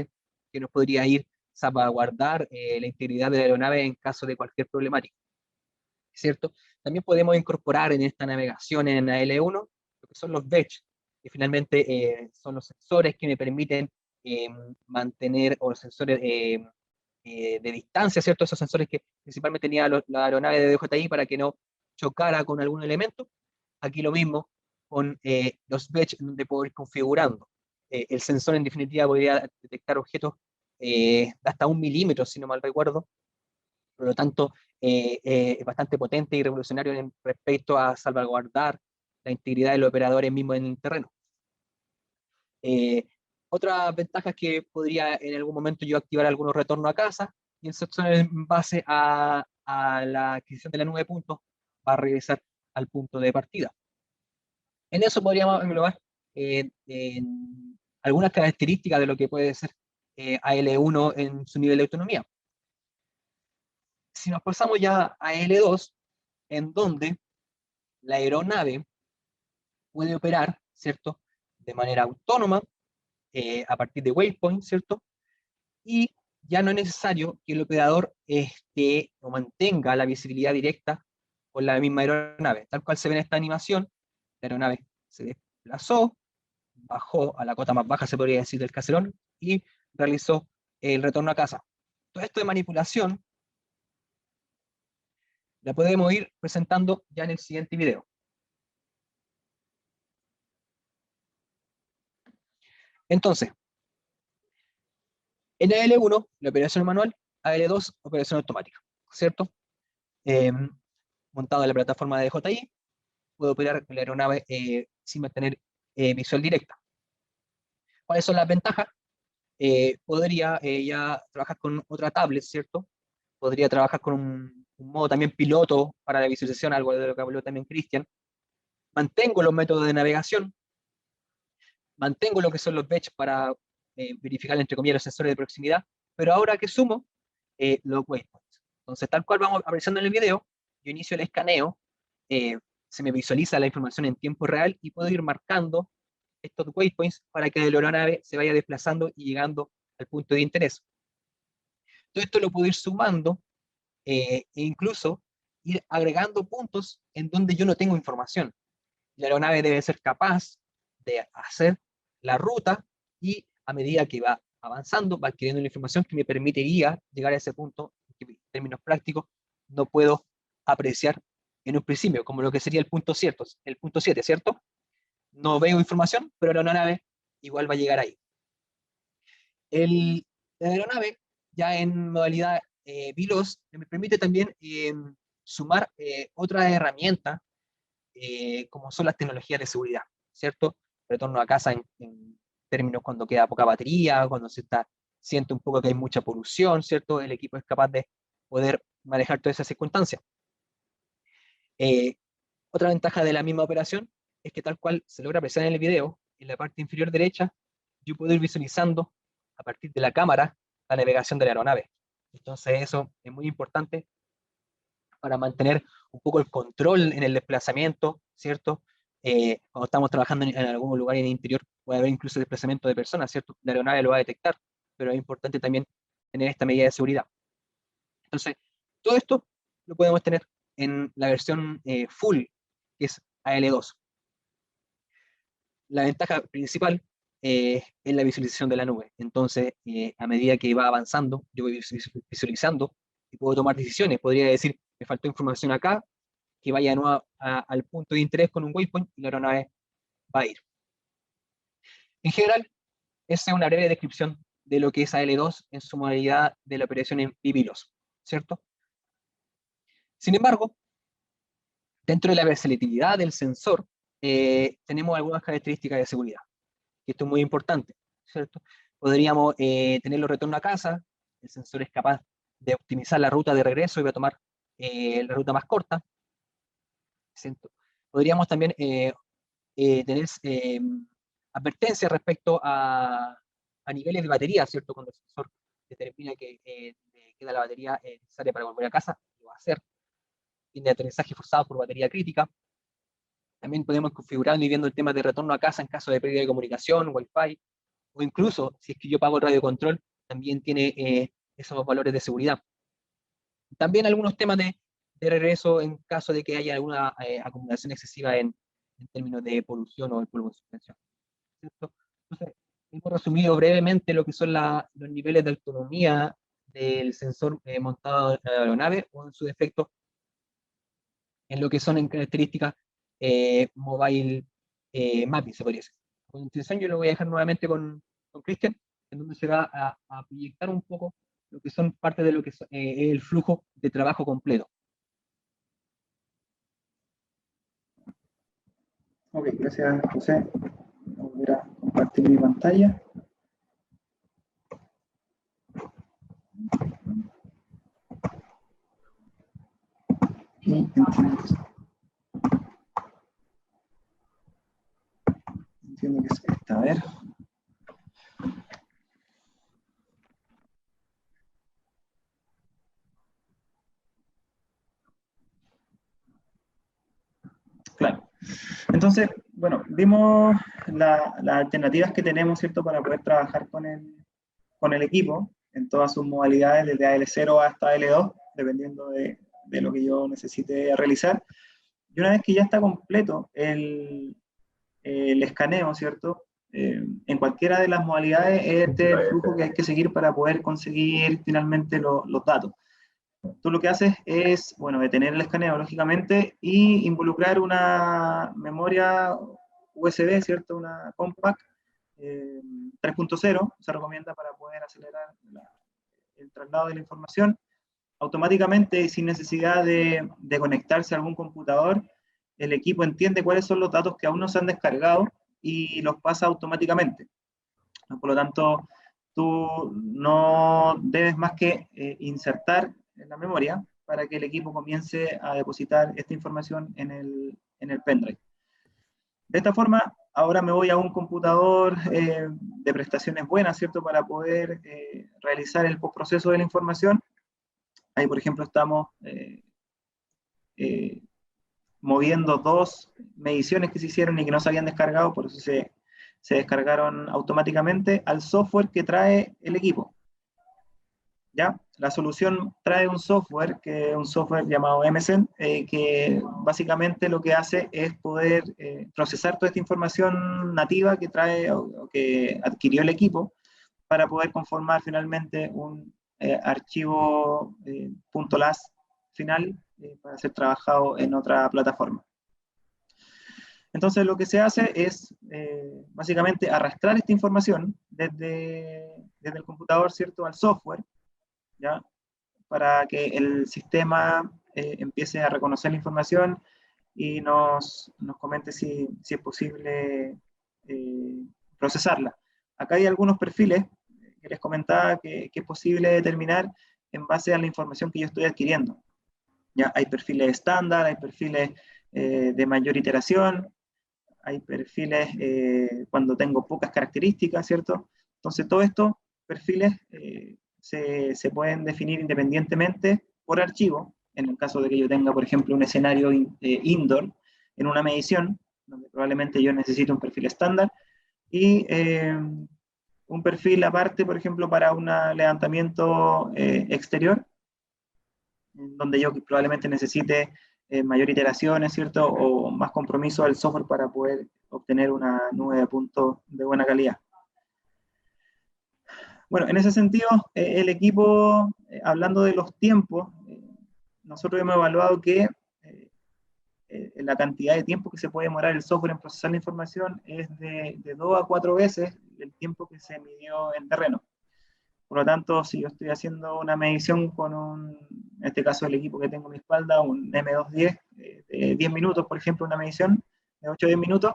que nos podría ir salvaguardar la integridad de la aeronave en caso de cualquier problemática, ¿cierto? También podemos incorporar en esta navegación en AL1 lo que son los BECH, que finalmente son los sensores que me permiten mantener, o los sensores de distancia, ¿cierto? Esos sensores que principalmente tenía la aeronave de DJI para que no chocara con algún elemento. Aquí lo mismo con los BECH, donde puedo ir configurando. El sensor en definitiva podría detectar objetos de hasta 1 milímetro, si no mal recuerdo. Por lo tanto, es bastante potente y revolucionario respecto a salvaguardar la integridad de los operadores mismos en el terreno. Otras ventajas que podría en algún momento yo activar algunos retornos a casa, y eso son en base a la adquisición de la nube de puntos, va a regresar al punto de partida. En eso podríamos englobar en algunas características de lo que puede ser AL1 en su nivel de autonomía. Si nos pasamos ya a L2, en donde la aeronave puede operar, ¿cierto?, de manera autónoma, a partir de waypoint, ¿cierto? Y ya no es necesario que el operador esté o mantenga la visibilidad directa con la misma aeronave. Tal cual se ve en esta animación, la aeronave se desplazó, bajó a la cota más baja, se podría decir, del caserón, y realizó el retorno a casa. Todo esto de manipulación la podemos ir presentando ya en el siguiente video. Entonces, en AL1, la operación manual, AL2, operación automática, ¿cierto? Montado en la plataforma de DJI, puedo operar la aeronave sin mantener visual directa. ¿Cuáles son las ventajas? Podría ya trabajar con otra tablet, ¿cierto? Podría trabajar con un modo también piloto para la visualización, algo de lo que habló también Cristian. Mantengo los métodos de navegación, mantengo lo que son los batch para verificar, entre comillas, los sensores de proximidad, pero ahora que sumo los waypoints. Entonces, tal cual vamos apareciendo en el video, yo inicio el escaneo, se me visualiza la información en tiempo real y puedo ir marcando estos waypoints para que la aeronave se vaya desplazando y llegando al punto de interés. Todo esto lo puedo ir sumando e incluso ir agregando puntos en donde yo no tengo información. La aeronave debe ser capaz de hacer la ruta y a medida que va avanzando, va adquiriendo la información que me permitiría llegar a ese punto que en términos prácticos no puedo apreciar en un principio, como lo que sería el punto 7, ¿cierto? No veo información, pero la aeronave igual va a llegar ahí. La aeronave, ya en modalidad veloz, me permite también sumar otras herramientas como son las tecnologías de seguridad, ¿cierto? Retorno a casa en términos cuando queda poca batería, cuando siente un poco que hay mucha polución, ¿cierto? El equipo es capaz de poder manejar todas esas circunstancias. Otra ventaja de la misma operación es que tal cual se logra apreciar en el video, en la parte inferior derecha, yo puedo ir visualizando a partir de la cámara la navegación de la aeronave. Entonces eso es muy importante para mantener un poco el control en el desplazamiento, ¿cierto? Cuando estamos trabajando en algún lugar en el interior, puede haber incluso desplazamiento de personas, ¿cierto? La aeronave lo va a detectar, pero es importante también tener esta medida de seguridad. Entonces, todo esto lo podemos tener en la versión full, que es AL2. La ventaja principal es la visualización de la nube. Entonces, a medida que va avanzando, yo voy visualizando y puedo tomar decisiones. Podría decir, me faltó información acá, que vaya de nuevo al punto de interés con un waypoint y la aeronave va a ir. En general, esa es una breve descripción de lo que es AL2 en su modalidad de la operación en BVLOS, ¿cierto? Sin embargo, dentro de la versatilidad del sensor, tenemos algunas características de seguridad, y esto es muy importante, ¿cierto? Podríamos tenerlo retorno a casa, el sensor es capaz de optimizar la ruta de regreso y va a tomar la ruta más corta, ¿cierto? Podríamos también tener advertencias respecto a niveles de batería, ¿cierto? Cuando el sensor determina que queda la batería necesaria para volver a casa, lo va a hacer. Tiene aterrizaje forzado por batería crítica. También podemos configurar y viendo el tema de retorno a casa en caso de pérdida de comunicación, Wi-Fi, o incluso si es que yo pago el radiocontrol, también tiene esos valores de seguridad. También algunos temas de regreso en caso de que haya alguna acumulación excesiva en términos de polución o el polvo en suspensión, ¿cierto? Entonces, hemos resumido brevemente lo que son los niveles de autonomía del sensor montado en la aeronave o en su defecto en lo que son en características mobile mapping, se podría decir. A continuación yo lo voy a dejar nuevamente con Cristian, en donde se va a proyectar un poco lo que son parte de lo que es el flujo de trabajo completo. Ok, gracias José. Voy a volver a compartir mi pantalla. Y entiendo que es esta, a ver. Claro. Entonces, bueno, vimos las alternativas que tenemos, ¿cierto?, para poder trabajar con el equipo en todas sus modalidades, desde AL0 hasta AL2, dependiendo de lo que yo necesite realizar. Y una vez que ya está completo el escaneo, ¿cierto? En cualquiera de las modalidades, este es el flujo que hay que seguir para poder conseguir finalmente los datos. Tú lo que haces es, bueno, detener el escaneo, lógicamente, y involucrar una memoria USB, ¿cierto? Una compact 3.0, se recomienda para poder acelerar el traslado de la información automáticamente y sin necesidad de conectarse a algún computador. el equipo entiende cuáles son los datos que aún no se han descargado y los pasa automáticamente. Por lo tanto, tú no debes más que insertar en la memoria para que el equipo comience a depositar esta información en el pendrive. De esta forma, ahora me voy a un computador de prestaciones buenas, ¿cierto? Para poder realizar el postproceso de la información. Ahí, por ejemplo, estamos moviendo dos mediciones que se hicieron y que no se habían descargado, por eso se descargaron automáticamente al software que trae el equipo. ¿Ya? La solución trae un software, que es un software llamado MSN, que básicamente lo que hace es poder procesar toda esta información nativa que trae o que adquirió el equipo para poder conformar finalmente un archivo .las final para ser trabajado en otra plataforma. Entonces lo que se hace es básicamente arrastrar esta información desde el computador, ¿cierto?, al software, ¿ya? Para que el sistema empiece a reconocer la información y nos comente si es posible procesarla. Acá hay algunos perfiles que les comentaba que es posible determinar en base a la información que yo estoy adquiriendo. Ya hay perfiles estándar, hay perfiles de mayor iteración, hay perfiles cuando tengo pocas características, ¿cierto? Entonces, todos estos perfiles se pueden definir independientemente por archivo, en el caso de que yo tenga, por ejemplo, un escenario indoor en una medición, donde probablemente yo necesito un perfil estándar, y un perfil aparte, por ejemplo, para un levantamiento exterior, donde yo probablemente necesite mayor iteraciones, ¿cierto? O más compromiso del software para poder obtener una nube de puntos de buena calidad. Bueno, en ese sentido, el equipo, hablando de los tiempos, nosotros hemos evaluado que la cantidad de tiempo que se puede demorar el software en procesar la información es de 2 a 4 veces el tiempo que se midió en terreno. Por lo tanto, si yo estoy haciendo una medición con en este caso el equipo que tengo a mi espalda, un M210, de 10 minutos, por ejemplo, una medición de 8 o 10 minutos,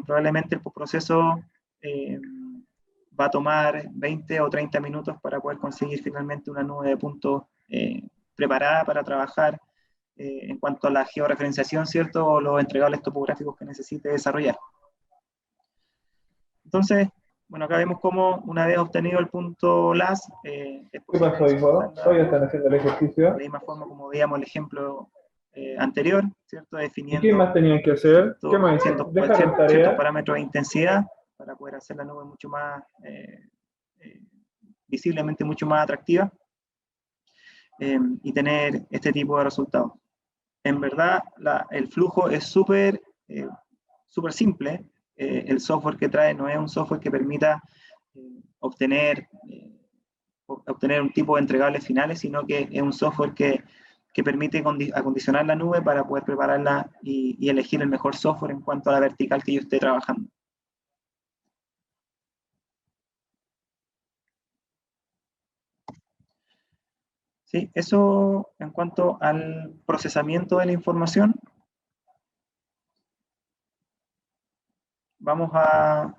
probablemente el postproceso va a tomar 20 o 30 minutos para poder conseguir finalmente una nube de puntos preparada para trabajar en cuanto a la georreferenciación, ¿cierto? O los entregables topográficos que necesite desarrollar. Entonces, bueno, acá vemos cómo una vez obtenido el punto LAS, es ¿Qué pasó, hijo? Hoy están haciendo el ejercicio. De la misma forma como veíamos el ejemplo anterior, ¿cierto? Definiendo. ¿Y qué más tenían que hacer? ¿Qué más? Ciertos parámetros de intensidad para poder hacer la nube mucho más, visiblemente mucho más atractiva y tener este tipo de resultados. En verdad, el flujo es súper simple. El software que trae no es un software que permita obtener un tipo de entregables finales, sino que es un software que permite acondicionar la nube para poder prepararla y elegir el mejor software en cuanto a la vertical que yo esté trabajando. Sí, eso en cuanto al procesamiento de la información. Vamos a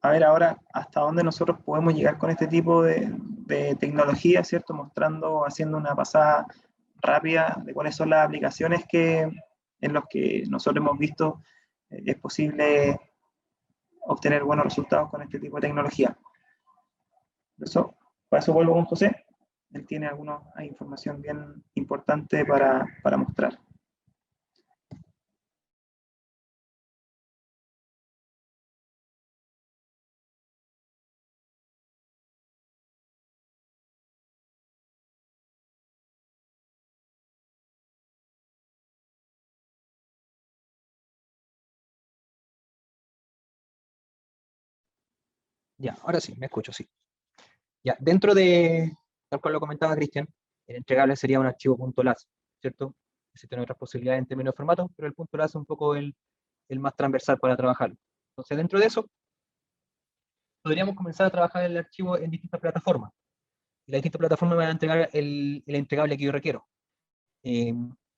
ver ahora hasta dónde nosotros podemos llegar con este tipo de tecnología, ¿cierto? Mostrando, haciendo una pasada rápida de cuáles son las aplicaciones en las que nosotros hemos visto es posible obtener buenos resultados con este tipo de tecnología. Para eso vuelvo con José. Él tiene alguna información bien importante para mostrar. Ya, ahora sí, me escucho, sí. Ya, dentro de, tal cual lo comentaba Cristian, el entregable sería un archivo .las, ¿cierto? Existen otras posibilidades en términos de formato, pero el .las es un poco el más transversal para trabajar. Entonces, dentro de eso, podríamos comenzar a trabajar el archivo en distintas plataformas. Y las distintas plataformas me van a entregar el entregable que yo requiero.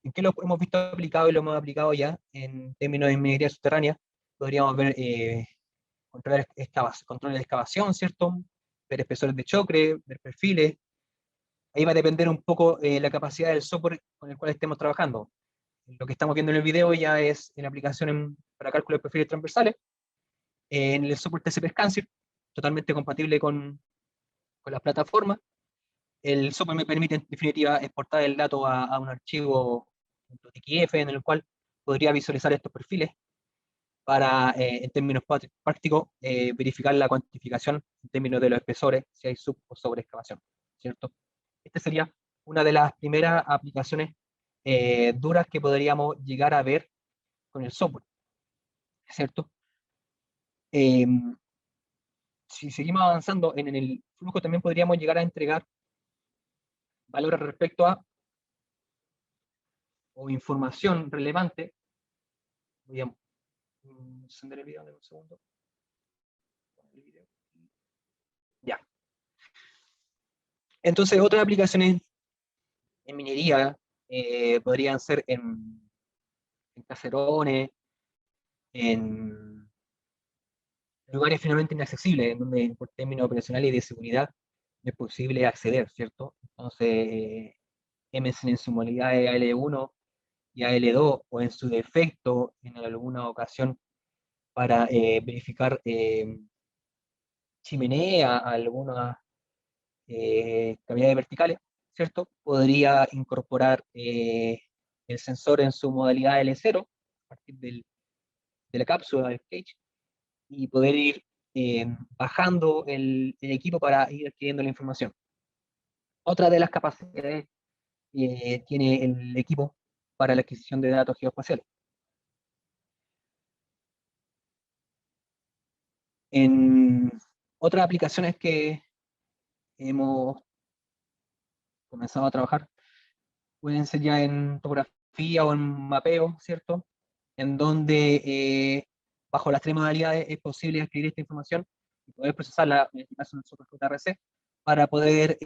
¿En qué lo hemos visto aplicado y lo hemos aplicado ya en términos de minería subterránea? Podríamos ver control de excavación, ¿cierto? Ver espesores de chocre, ver perfiles. Ahí va a depender un poco la capacidad del software con el cual estemos trabajando. Lo que estamos viendo en el video ya es en aplicación para cálculo de perfiles transversales, en el software TCP Scanner, totalmente compatible con las plataformas. El software me permite, en definitiva, exportar el dato a un archivo .txf en el cual podría visualizar estos perfiles para, en términos prácticos, verificar la cuantificación en términos de los espesores, si hay sub o sobre excavación, ¿cierto? Esta sería una de las primeras aplicaciones duras que podríamos llegar a ver con el software, ¿cierto? Si seguimos avanzando en el flujo, también podríamos llegar a entregar valores respecto a o información relevante. Voy a encender el video en un segundo. Ya. Entonces, otras aplicaciones en minería podrían ser en caserones, en lugares finalmente inaccesibles, en donde por términos operacionales y de seguridad no es posible acceder, ¿cierto? Entonces, MSN en su modalidad de AL1 y AL2, o en su defecto, en alguna ocasión, para verificar chimenea, algunas cavidades verticales, ¿cierto? Podría incorporar el sensor en su modalidad L0, a partir de la cápsula del cage, y poder ir bajando el equipo para ir adquiriendo la información. Otra de las capacidades tiene el equipo para la adquisición de datos geoespaciales. En otras aplicaciones que hemos comenzado a trabajar, pueden ser ya en topografía o en mapeo, ¿cierto? En donde bajo las tres modalidades es posible adquirir esta información y poder procesarla, en este caso en el software JRC, para poder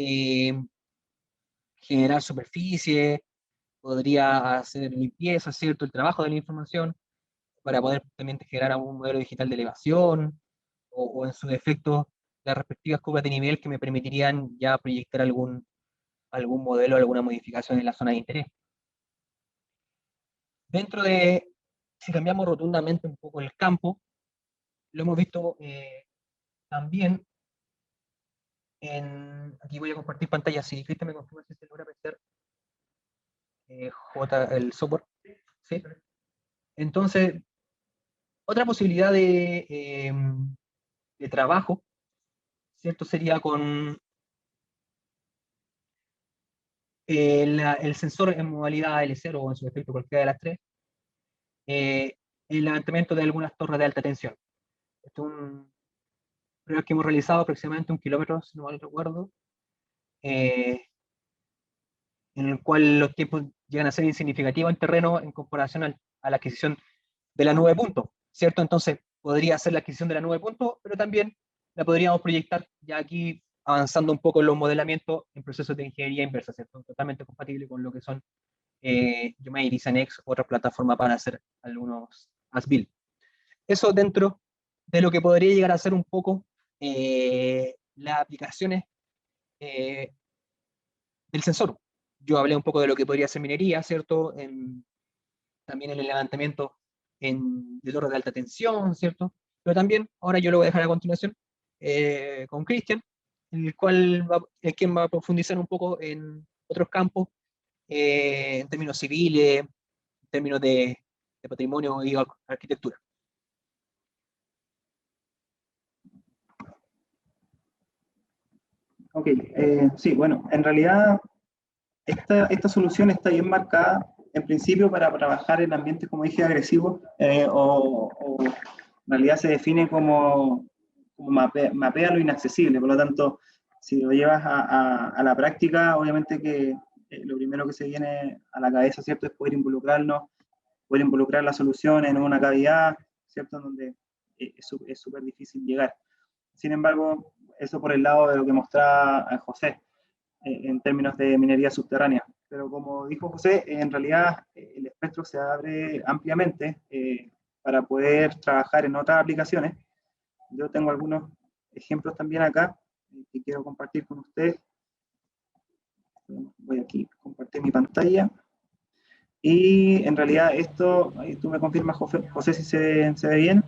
generar superficie, podría hacer limpieza, ¿cierto? El trabajo de la información, para poder también generar un modelo digital de elevación, o en su defecto, las respectivas curvas de nivel que me permitirían ya proyectar algún modelo, alguna modificación en la zona de interés. Dentro de, si cambiamos rotundamente un poco el campo, lo hemos visto también aquí voy a compartir pantalla, si Cristian me confirma si se logra apreciar el software. ¿Sí? Entonces, otra posibilidad de trabajo, ¿cierto? Sería con el sensor en modalidad L0 o en su defecto cualquiera de las tres, el levantamiento de algunas torres de alta tensión. Esto es un prueba que hemos realizado aproximadamente 1 kilómetro, si no mal recuerdo, en el cual los tiempos llegan a ser insignificativos en terreno en comparación a la adquisición de la nube de puntos, ¿cierto? Entonces, podría ser la adquisición de la nube de puntos, pero también la podríamos proyectar ya aquí avanzando un poco en los modelamientos en procesos de ingeniería inversa, ¿cierto? Totalmente compatible con lo que son Yomair, Isanex, otras plataformas para hacer algunos as-build. Eso dentro de lo que podría llegar a ser un poco las aplicaciones del sensor. Yo hablé un poco de lo que podría ser minería, ¿cierto? También en el levantamiento de torres de alta tensión, ¿cierto? Pero también, ahora yo lo voy a dejar a continuación con Cristian, el quien va a profundizar un poco en otros campos, en términos civiles, en términos de patrimonio y arquitectura. Ok, sí, bueno, en realidad esta solución está bien marcada en principio para trabajar en ambientes, como dije, agresivos, o en realidad se define como mapea lo inaccesible. Por lo tanto, si lo llevas a la práctica, obviamente que lo primero que se viene a la cabeza, ¿cierto?, es poder involucrar la solución en una cavidad, ¿cierto?, donde es súper difícil llegar. Sin embargo, eso por el lado de lo que mostraba José, en términos de minería subterránea. pero como dijo José, en realidad el espectro se abre ampliamente para poder trabajar en otras aplicaciones. Yo tengo algunos ejemplos también acá que quiero compartir con ustedes. Voy aquí a compartir mi pantalla. Y en realidad esto, ahí tú me confirmas, José, si se ve bien.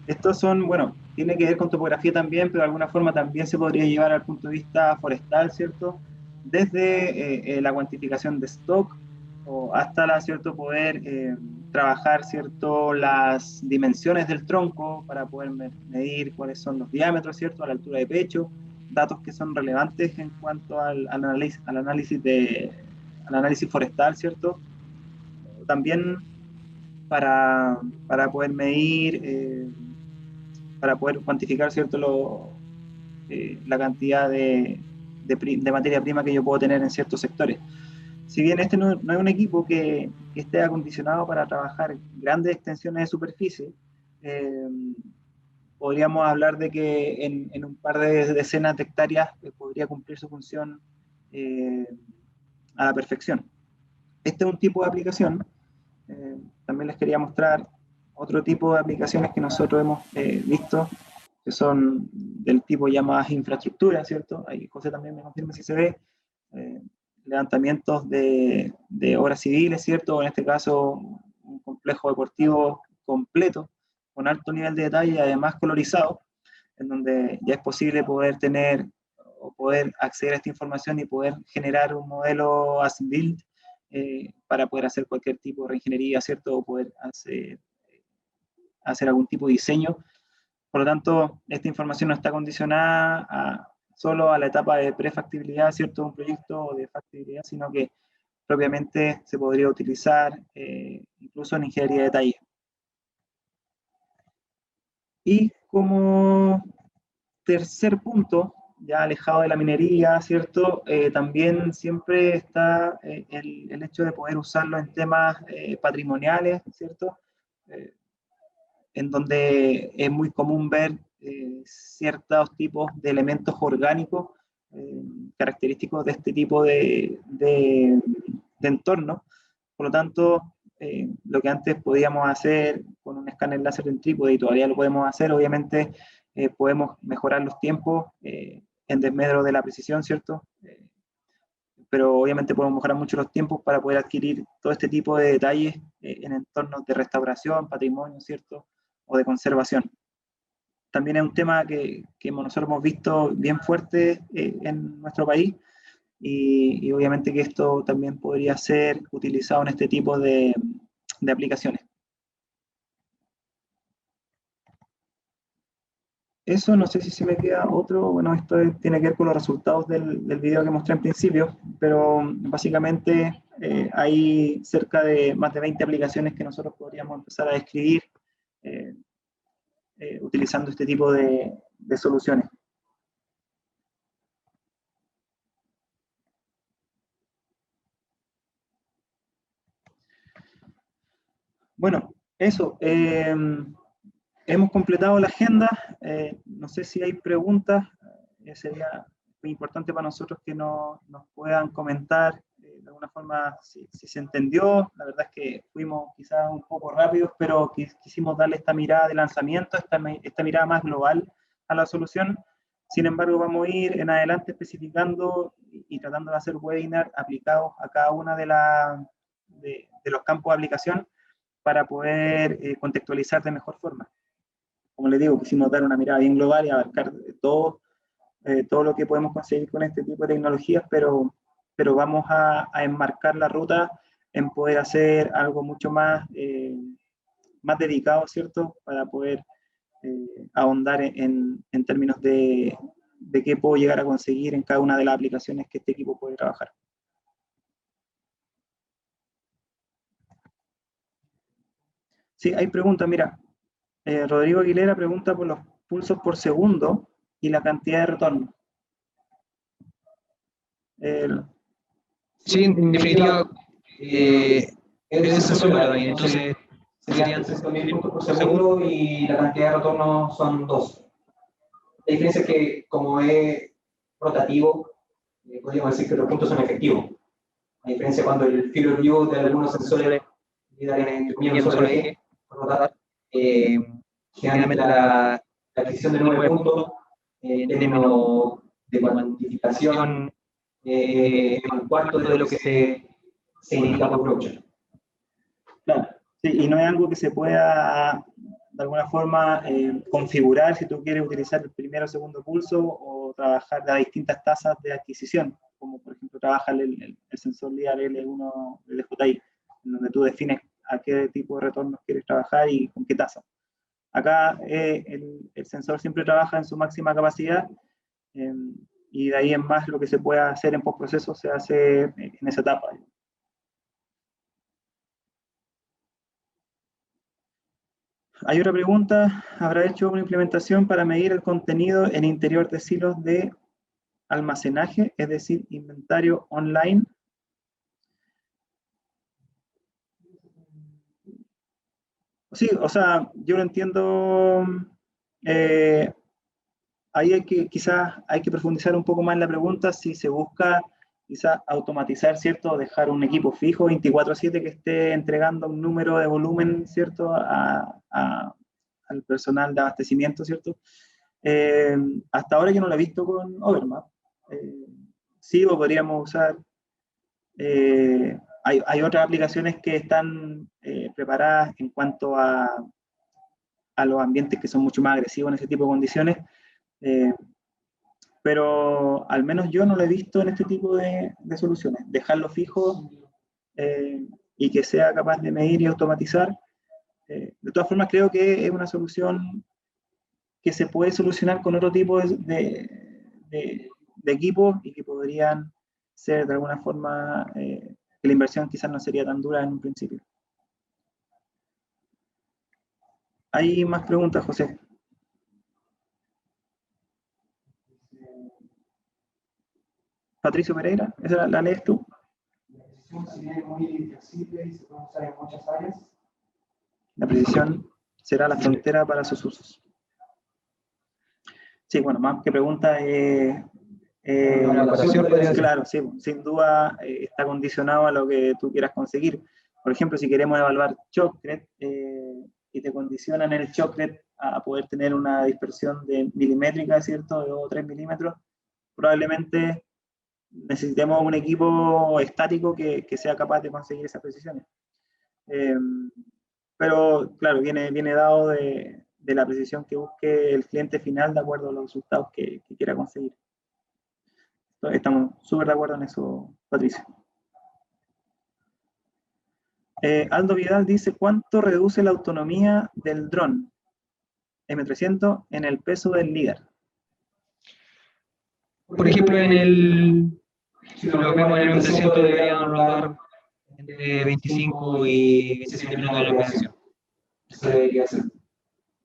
Estos son, bueno, tiene que ver con topografía también, pero de alguna forma también se podría llevar al punto de vista forestal, ¿cierto? Desde la cuantificación de stock o hasta ¿cierto? Poder trabajar, ¿cierto? Las dimensiones del tronco para poder medir cuáles son los diámetros, ¿cierto? A la altura de pecho, datos que son relevantes en cuanto al análisis forestal, ¿cierto? También para poder medir, para poder cuantificar, ¿cierto? La cantidad de materia prima que yo puedo tener en ciertos sectores. Si bien este no es un equipo que esté acondicionado para trabajar grandes extensiones de superficie, podríamos hablar de que en un par de decenas de hectáreas podría cumplir su función a la perfección. Este es un tipo de aplicación. También les quería mostrar otro tipo de aplicaciones que nosotros hemos visto, que son del tipo ya más infraestructura, ¿cierto? Ahí José también me confirma si se ve. Levantamientos de obras civiles, ¿cierto? O en este caso, un complejo deportivo completo, con alto nivel de detalle y además colorizado, en donde ya es posible poder tener o poder acceder a esta información y poder generar un modelo as-built para poder hacer cualquier tipo de reingeniería, ¿cierto? O poder hacer algún tipo de diseño. Por lo tanto, esta información no está condicionada solo a la etapa de prefactibilidad, ¿cierto? De un proyecto o de factibilidad, sino que propiamente se podría utilizar incluso en ingeniería de detalle. Y como tercer punto, ya alejado de la minería, ¿cierto? También siempre está el hecho de poder usarlo en temas patrimoniales, ¿cierto? En donde es muy común ver ciertos tipos de elementos orgánicos característicos de este tipo de entorno. Por lo tanto, lo que antes podíamos hacer con un escáner láser en trípode y todavía lo podemos hacer, obviamente podemos mejorar los tiempos en desmedro de la precisión, ¿cierto? Pero obviamente podemos mejorar mucho los tiempos para poder adquirir todo este tipo de detalles en entornos de restauración, patrimonio, ¿cierto? O de conservación. También es un tema que nosotros hemos visto bien fuerte en nuestro país y obviamente que esto también podría ser utilizado en este tipo de aplicaciones. Eso, no sé si se me queda otro, bueno, esto tiene que ver con los resultados del video que mostré en principio, pero básicamente hay cerca de más de 20 aplicaciones que nosotros podríamos empezar a describir utilizando este tipo de soluciones. Bueno, eso. Hemos completado la agenda. No sé si hay preguntas. Sería muy importante para nosotros que nos puedan comentar de alguna forma si se entendió. La verdad es que fuimos quizás un poco rápidos, pero quisimos darle esta mirada de lanzamiento, esta mirada más global a la solución. Sin embargo, vamos a ir en adelante especificando y tratando de hacer webinars aplicados a cada una de los campos de aplicación para poder contextualizar de mejor forma. Como les digo, quisimos dar una mirada bien global y abarcar todo lo que podemos conseguir con este tipo de tecnologías, pero vamos a enmarcar la ruta en poder hacer algo mucho más dedicado, ¿cierto? Para poder ahondar en términos de qué puedo llegar a conseguir en cada una de las aplicaciones que este equipo puede trabajar. Sí, hay preguntas, mira. Rodrigo Aguilera pregunta por los pulsos por segundo y la cantidad de retorno. Sí, en definitiva, es sensórico también, entonces serían 300.000 puntos por segundo y la cantidad de retorno son 2. La diferencia es que como es rotativo, podríamos decir que los puntos son efectivos. a diferencia cuando el field of view de algunos sensores en un solo eje, generalmente la adquisición de 9 puntos en términos de cuantificación un cuarto de lo que se indica por blockchain. Claro, sí, y no es algo que se pueda de alguna forma configurar si tú quieres utilizar el primero o segundo pulso o trabajar a distintas tasas de adquisición, como por ejemplo trabaja el sensor LIDAR L1 de DJI, en donde tú defines a qué tipo de retornos quieres trabajar y con qué tasa. Acá el sensor siempre trabaja en su máxima capacidad y de ahí en más lo que se pueda hacer en postproceso se hace en esa etapa. Hay otra pregunta, ¿habrá hecho una implementación para medir el contenido en interior de silos de almacenaje, es decir, inventario online? Sí, o sea, yo lo entiendo, ahí quizás hay que profundizar un poco más en la pregunta si se busca quizás automatizar, ¿cierto? Dejar un equipo fijo 24/7 que esté entregando un número de volumen, ¿cierto? Al personal de abastecimiento, ¿cierto? Hasta ahora yo no lo he visto con Overmap. Sí, o podríamos usar... hay otras aplicaciones que están preparadas en cuanto a los ambientes que son mucho más agresivos en ese tipo de condiciones, pero al menos yo no lo he visto en este tipo de soluciones. Dejarlo fijo y que sea capaz de medir y automatizar. De todas formas, creo que es una solución que se puede solucionar con otro tipo de equipos y que podrían ser de alguna forma, que la inversión quizás no sería tan dura en un principio. ¿Hay más preguntas, José? Patricio Pereira, ¿esa la lees tú? La precisión sería muy flexible y se puede usar en muchas áreas. La precisión será la frontera para sus usos. Sí, bueno, más que pregunta, claro, sí, sin duda está condicionado a lo que tú quieras conseguir. Por ejemplo, si queremos evaluar Chocret y te condicionan el Chocret a poder tener una dispersión de milimétrica, ¿cierto? De 2 o 3 milímetros, probablemente necesitemos un equipo estático que sea capaz de conseguir esas precisiones. Pero, claro, viene dado de la precisión que busque el cliente final de acuerdo a los resultados que quiera conseguir. Entonces, estamos súper de acuerdo en eso, Patricio. Aldo Vidal dice, ¿cuánto reduce la autonomía del dron M300 en el peso del LIDAR? Por ejemplo, si lo vemos en el M300 debería rondar entre 25 y 27 minutos de la operación. Eso debería ser.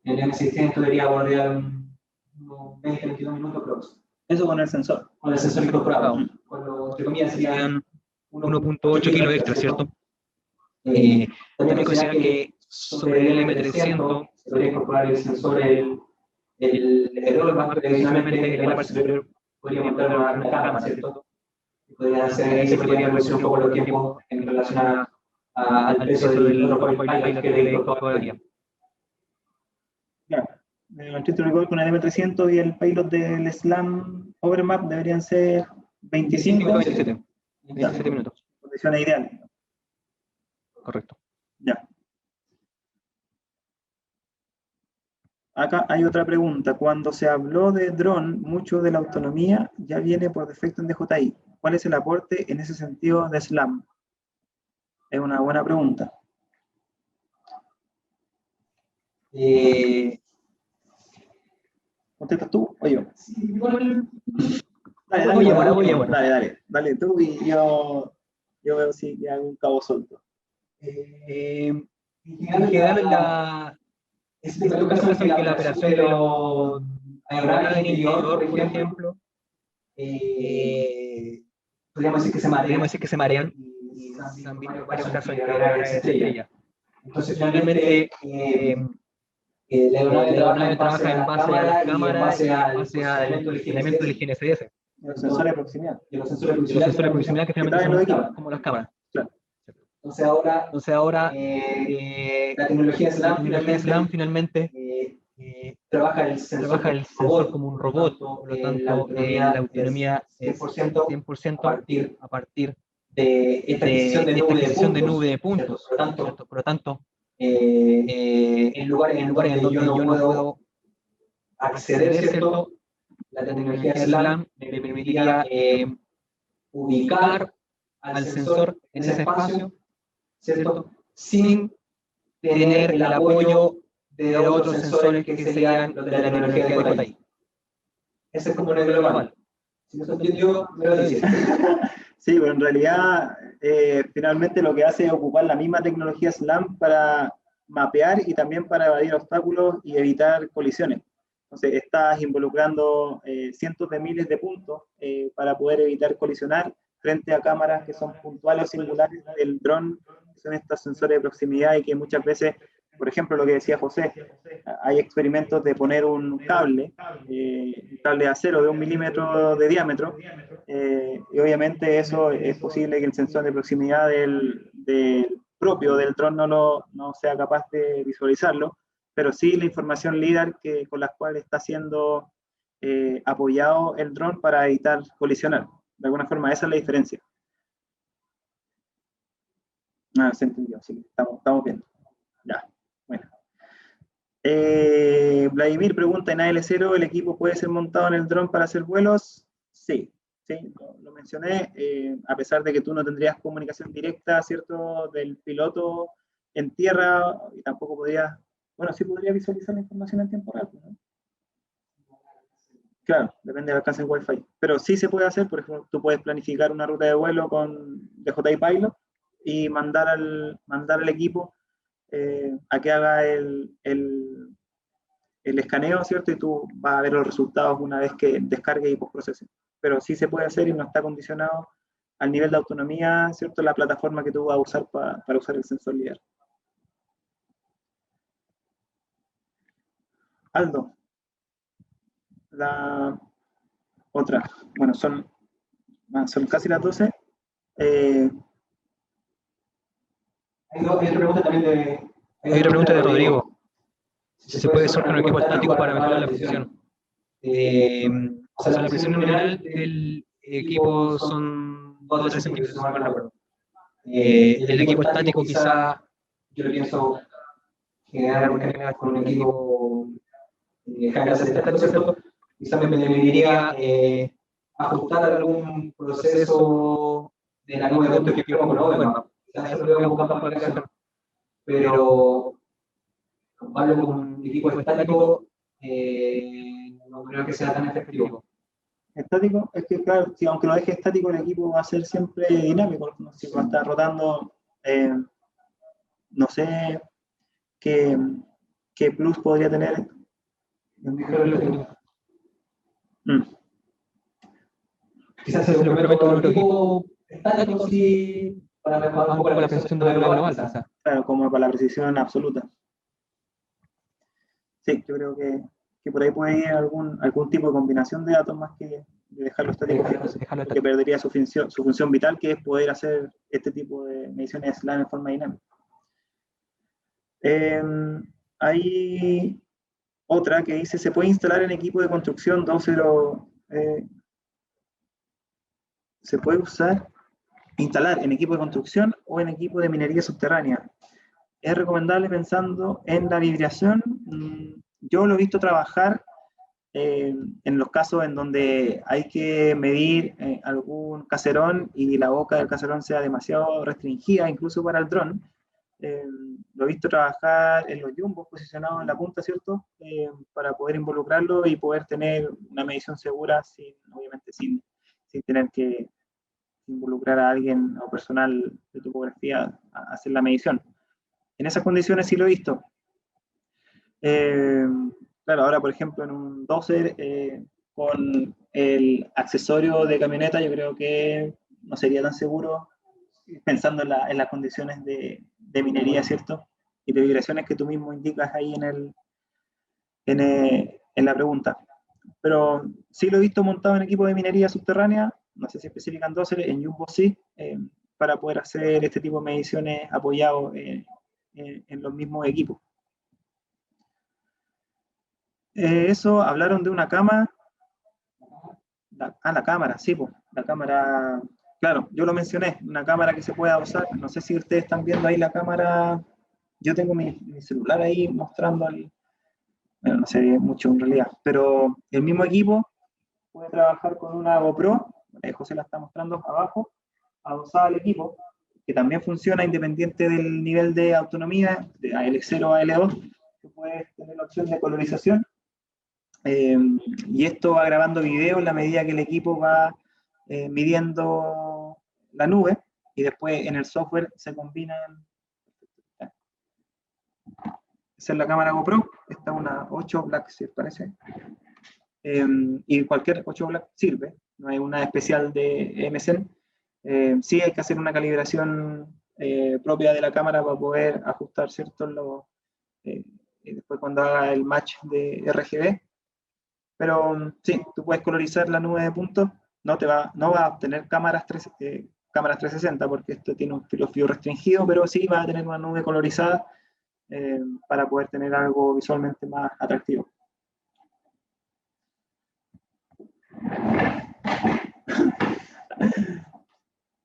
En el M600 debería bordear unos 20-22 minutos próximos. Eso con el sensor. Con el sensor incorporado. Con los, entre comillas, serían 1.8 kilos extra, ¿cierto? También considerar que sobre el M300 se podría incorporar el sensor, el error más tradicionalmente en la parte superior podría montar una cámara, ¿cierto? Ahí se podría reducir un poco los tiempos en relación al peso del otro pilot que le incorporaría. Claro, el Street Record con el M300 y el pilot del SLAM Overmap deberían ser 25 o 27 minutos. Condiciones ideales. Correcto. Ya. Acá hay otra pregunta. Cuando se habló de dron, mucho de la autonomía ya viene por defecto en DJI. ¿Cuál es el aporte en ese sentido de SLAM? Es una buena pregunta. ¿Contestas tú o yo? Sí, Dale tú y yo veo si hago un cabo suelto. En general, en este caso es que la operación de los aeronaves en interior, por ejemplo, podríamos decir que se marean y se han visto varios casos de aeronaves estrellas. Entonces, finalmente, la aeronave trabaja en base a las cámaras y en base al elemento del GNSS. Los sensores de proximidad. Y los sensores de proximidad que finalmente traen los son equipos. como las cámaras. Claro. Entonces ahora la tecnología SLAM finalmente trabaja el sensor como un robot, por lo tanto la autonomía es 100% a partir de esta adquisición de nube de puntos. Por lo tanto, en lugares en donde yo no puedo acceder, ¿cierto? La tecnología SLAM me permitiría ubicar al sensor en ese espacio, ¿cierto? Sin tener el apoyo de otros sensores que serían los de la tecnología de JTI. Ese es como el global. Si no se entendió, me lo dice. Sí, pero en realidad finalmente lo que hace es ocupar la misma tecnología SLAM para mapear y también para evadir obstáculos y evitar colisiones. Entonces estás involucrando cientos de miles de puntos para poder evitar colisionar frente a cámaras que son puntuales o singulares del dron, que son estos sensores de proximidad y que muchas veces, por ejemplo, lo que decía José, hay experimentos de poner un cable de acero de 1 milímetro de diámetro, y obviamente eso es posible que el sensor de proximidad propio del dron no sea capaz de visualizarlo, pero sí la información LIDAR con la cual está siendo apoyado el dron para evitar colisionar. De alguna forma, esa es la diferencia. Se entendió, sí, estamos viendo. Ya, bueno. Vladimir pregunta, ¿en AL0 el equipo puede ser montado en el dron para hacer vuelos? Sí, lo mencioné, a pesar de que tú no tendrías comunicación directa, ¿cierto?, del piloto en tierra, y tampoco podrías, bueno, sí podría visualizar la información en tiempo real, ¿no? Claro, depende del alcance del Wi-Fi. Pero sí se puede hacer, por ejemplo, tú puedes planificar una ruta de vuelo con DJI Pilot y mandar al equipo a que haga el escaneo, ¿cierto? Y tú vas a ver los resultados una vez que descargue y postprocese. Pero sí se puede hacer y no está condicionado al nivel de autonomía, ¿cierto? La plataforma que tú vas a usar para usar el sensor LIDAR. Aldo. La otra, bueno, son casi las 12. Hay otra pregunta también hay otra pregunta de Rodrigo. Si se puede usar con un equipo estático para mejorar la precisión. O sea, la precisión nominal del equipo son 2 o 3 centímetros, si no me recuerdo. El equipo estático quizá, yo lo pienso generar con un equipo estático, ¿cierto? Quizá me permitiría ajustar algún proceso de la nube de puntos que quiero con OpenMap. Quizás eso lo voy a buscar para aplicación. Pero compararlo con un equipo estático, no creo que sea tan efectivo. Estático, es que claro, si aunque lo deje estático, el equipo va a ser siempre dinámico, ¿no? Si va a estar rotando, no sé qué plus podría tener. Quizás se lo meto con otro equipo estático, sí, para mejorar un poco la precisión de la global, quizás. Claro, como para la precisión absoluta. Sí, yo creo que por ahí puede ir algún tipo de combinación de datos más que de dejarlo estático, porque perdería su función vital, que es poder hacer este tipo de mediciones SLAM en forma dinámica. Hay otra que dice, ¿se puede instalar en equipo de construcción 2.0? ¿Se puede instalar en equipo de construcción o en equipo de minería subterránea? ¿Es recomendable pensando en la vibración? Yo lo he visto trabajar en los casos en donde hay que medir algún caserón y la boca del caserón sea demasiado restringida, incluso para el dron. Lo he visto trabajar en los jumbos posicionados en la punta, ¿cierto? Para poder involucrarlo y poder tener una medición segura, obviamente sin tener que involucrar a alguien o personal de topografía a hacer la medición. En esas condiciones sí lo he visto. Claro, ahora por ejemplo en un dozer con el accesorio de camioneta yo creo que no sería tan seguro pensando en las condiciones de minería, ¿cierto? Y de vibraciones que tú mismo indicas ahí en la pregunta. pero sí lo he visto montado en equipo de minería subterránea, no sé si especifican 12, en Jumbo sí, para poder hacer este tipo de mediciones apoyados en los mismos equipos. Eso, hablaron de una cama. La cámara, sí, pues, la cámara, claro, yo lo mencioné, una cámara que se pueda usar, no sé si ustedes están viendo ahí la cámara, yo tengo mi celular ahí mostrando, bueno, no se ve mucho en realidad, pero el mismo equipo puede trabajar con una GoPro, José la está mostrando abajo, adosada al equipo, que también funciona independiente del nivel de autonomía, de AL0 a AL2, que puede tener la opción de colorización. Y esto va grabando video en la medida que el equipo va midiendo la nube y después en el software se combinan. Esa es la cámara GoPro, esta es una 8 Black, si parece. Y cualquier 8 Black sirve, no hay una especial de MSN. Sí hay que hacer una calibración propia de la cámara para poder ajustar, ¿cierto? Después cuando haga el match de RGB. Pero sí, tú puedes colorizar la nube de puntos, no va a obtener cámaras 360 porque esto tiene un field of view restringido, pero sí va a tener una nube colorizada para poder tener algo visualmente más atractivo.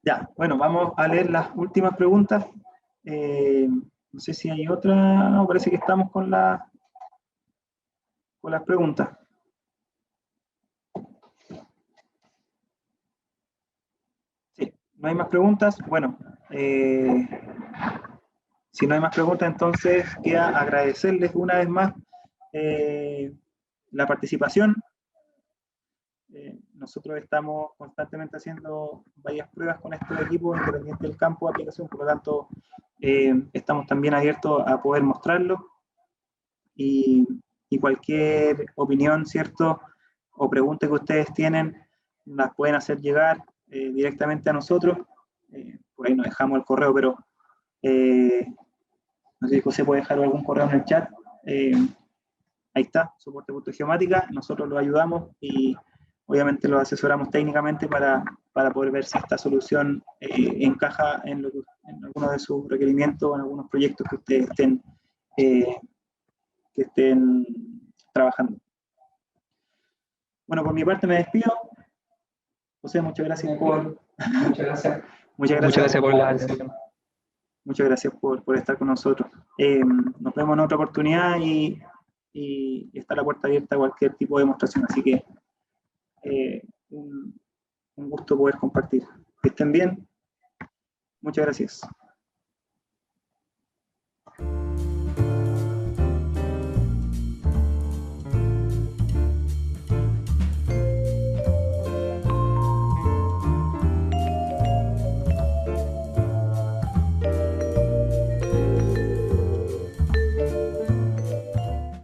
Ya, bueno, vamos a leer las últimas preguntas. No sé si hay otra, no, parece que estamos con las preguntas. Sí, no hay más preguntas. Bueno, si no hay más preguntas, entonces queda agradecerles una vez más la participación. Nosotros estamos constantemente haciendo varias pruebas con estos equipos independiente del campo de aplicación, por lo tanto, estamos también abiertos a poder mostrarlo y cualquier opinión, ¿cierto? O pregunta que ustedes tienen, las pueden hacer llegar directamente a nosotros. Por ahí nos dejamos el correo, pero no sé si José puede dejar algún correo en el chat. Ahí está, soporte.geomática, nosotros lo ayudamos y obviamente lo asesoramos técnicamente para poder ver si esta solución encaja en alguno de sus requerimientos o en algunos proyectos que ustedes estén trabajando. Bueno, por mi parte me despido. José, muchas gracias por la atención. Muchas gracias por estar con nosotros. Nos vemos en otra oportunidad y está la puerta abierta a cualquier tipo de demostración. Así que un gusto poder compartir. Que estén bien. Muchas gracias.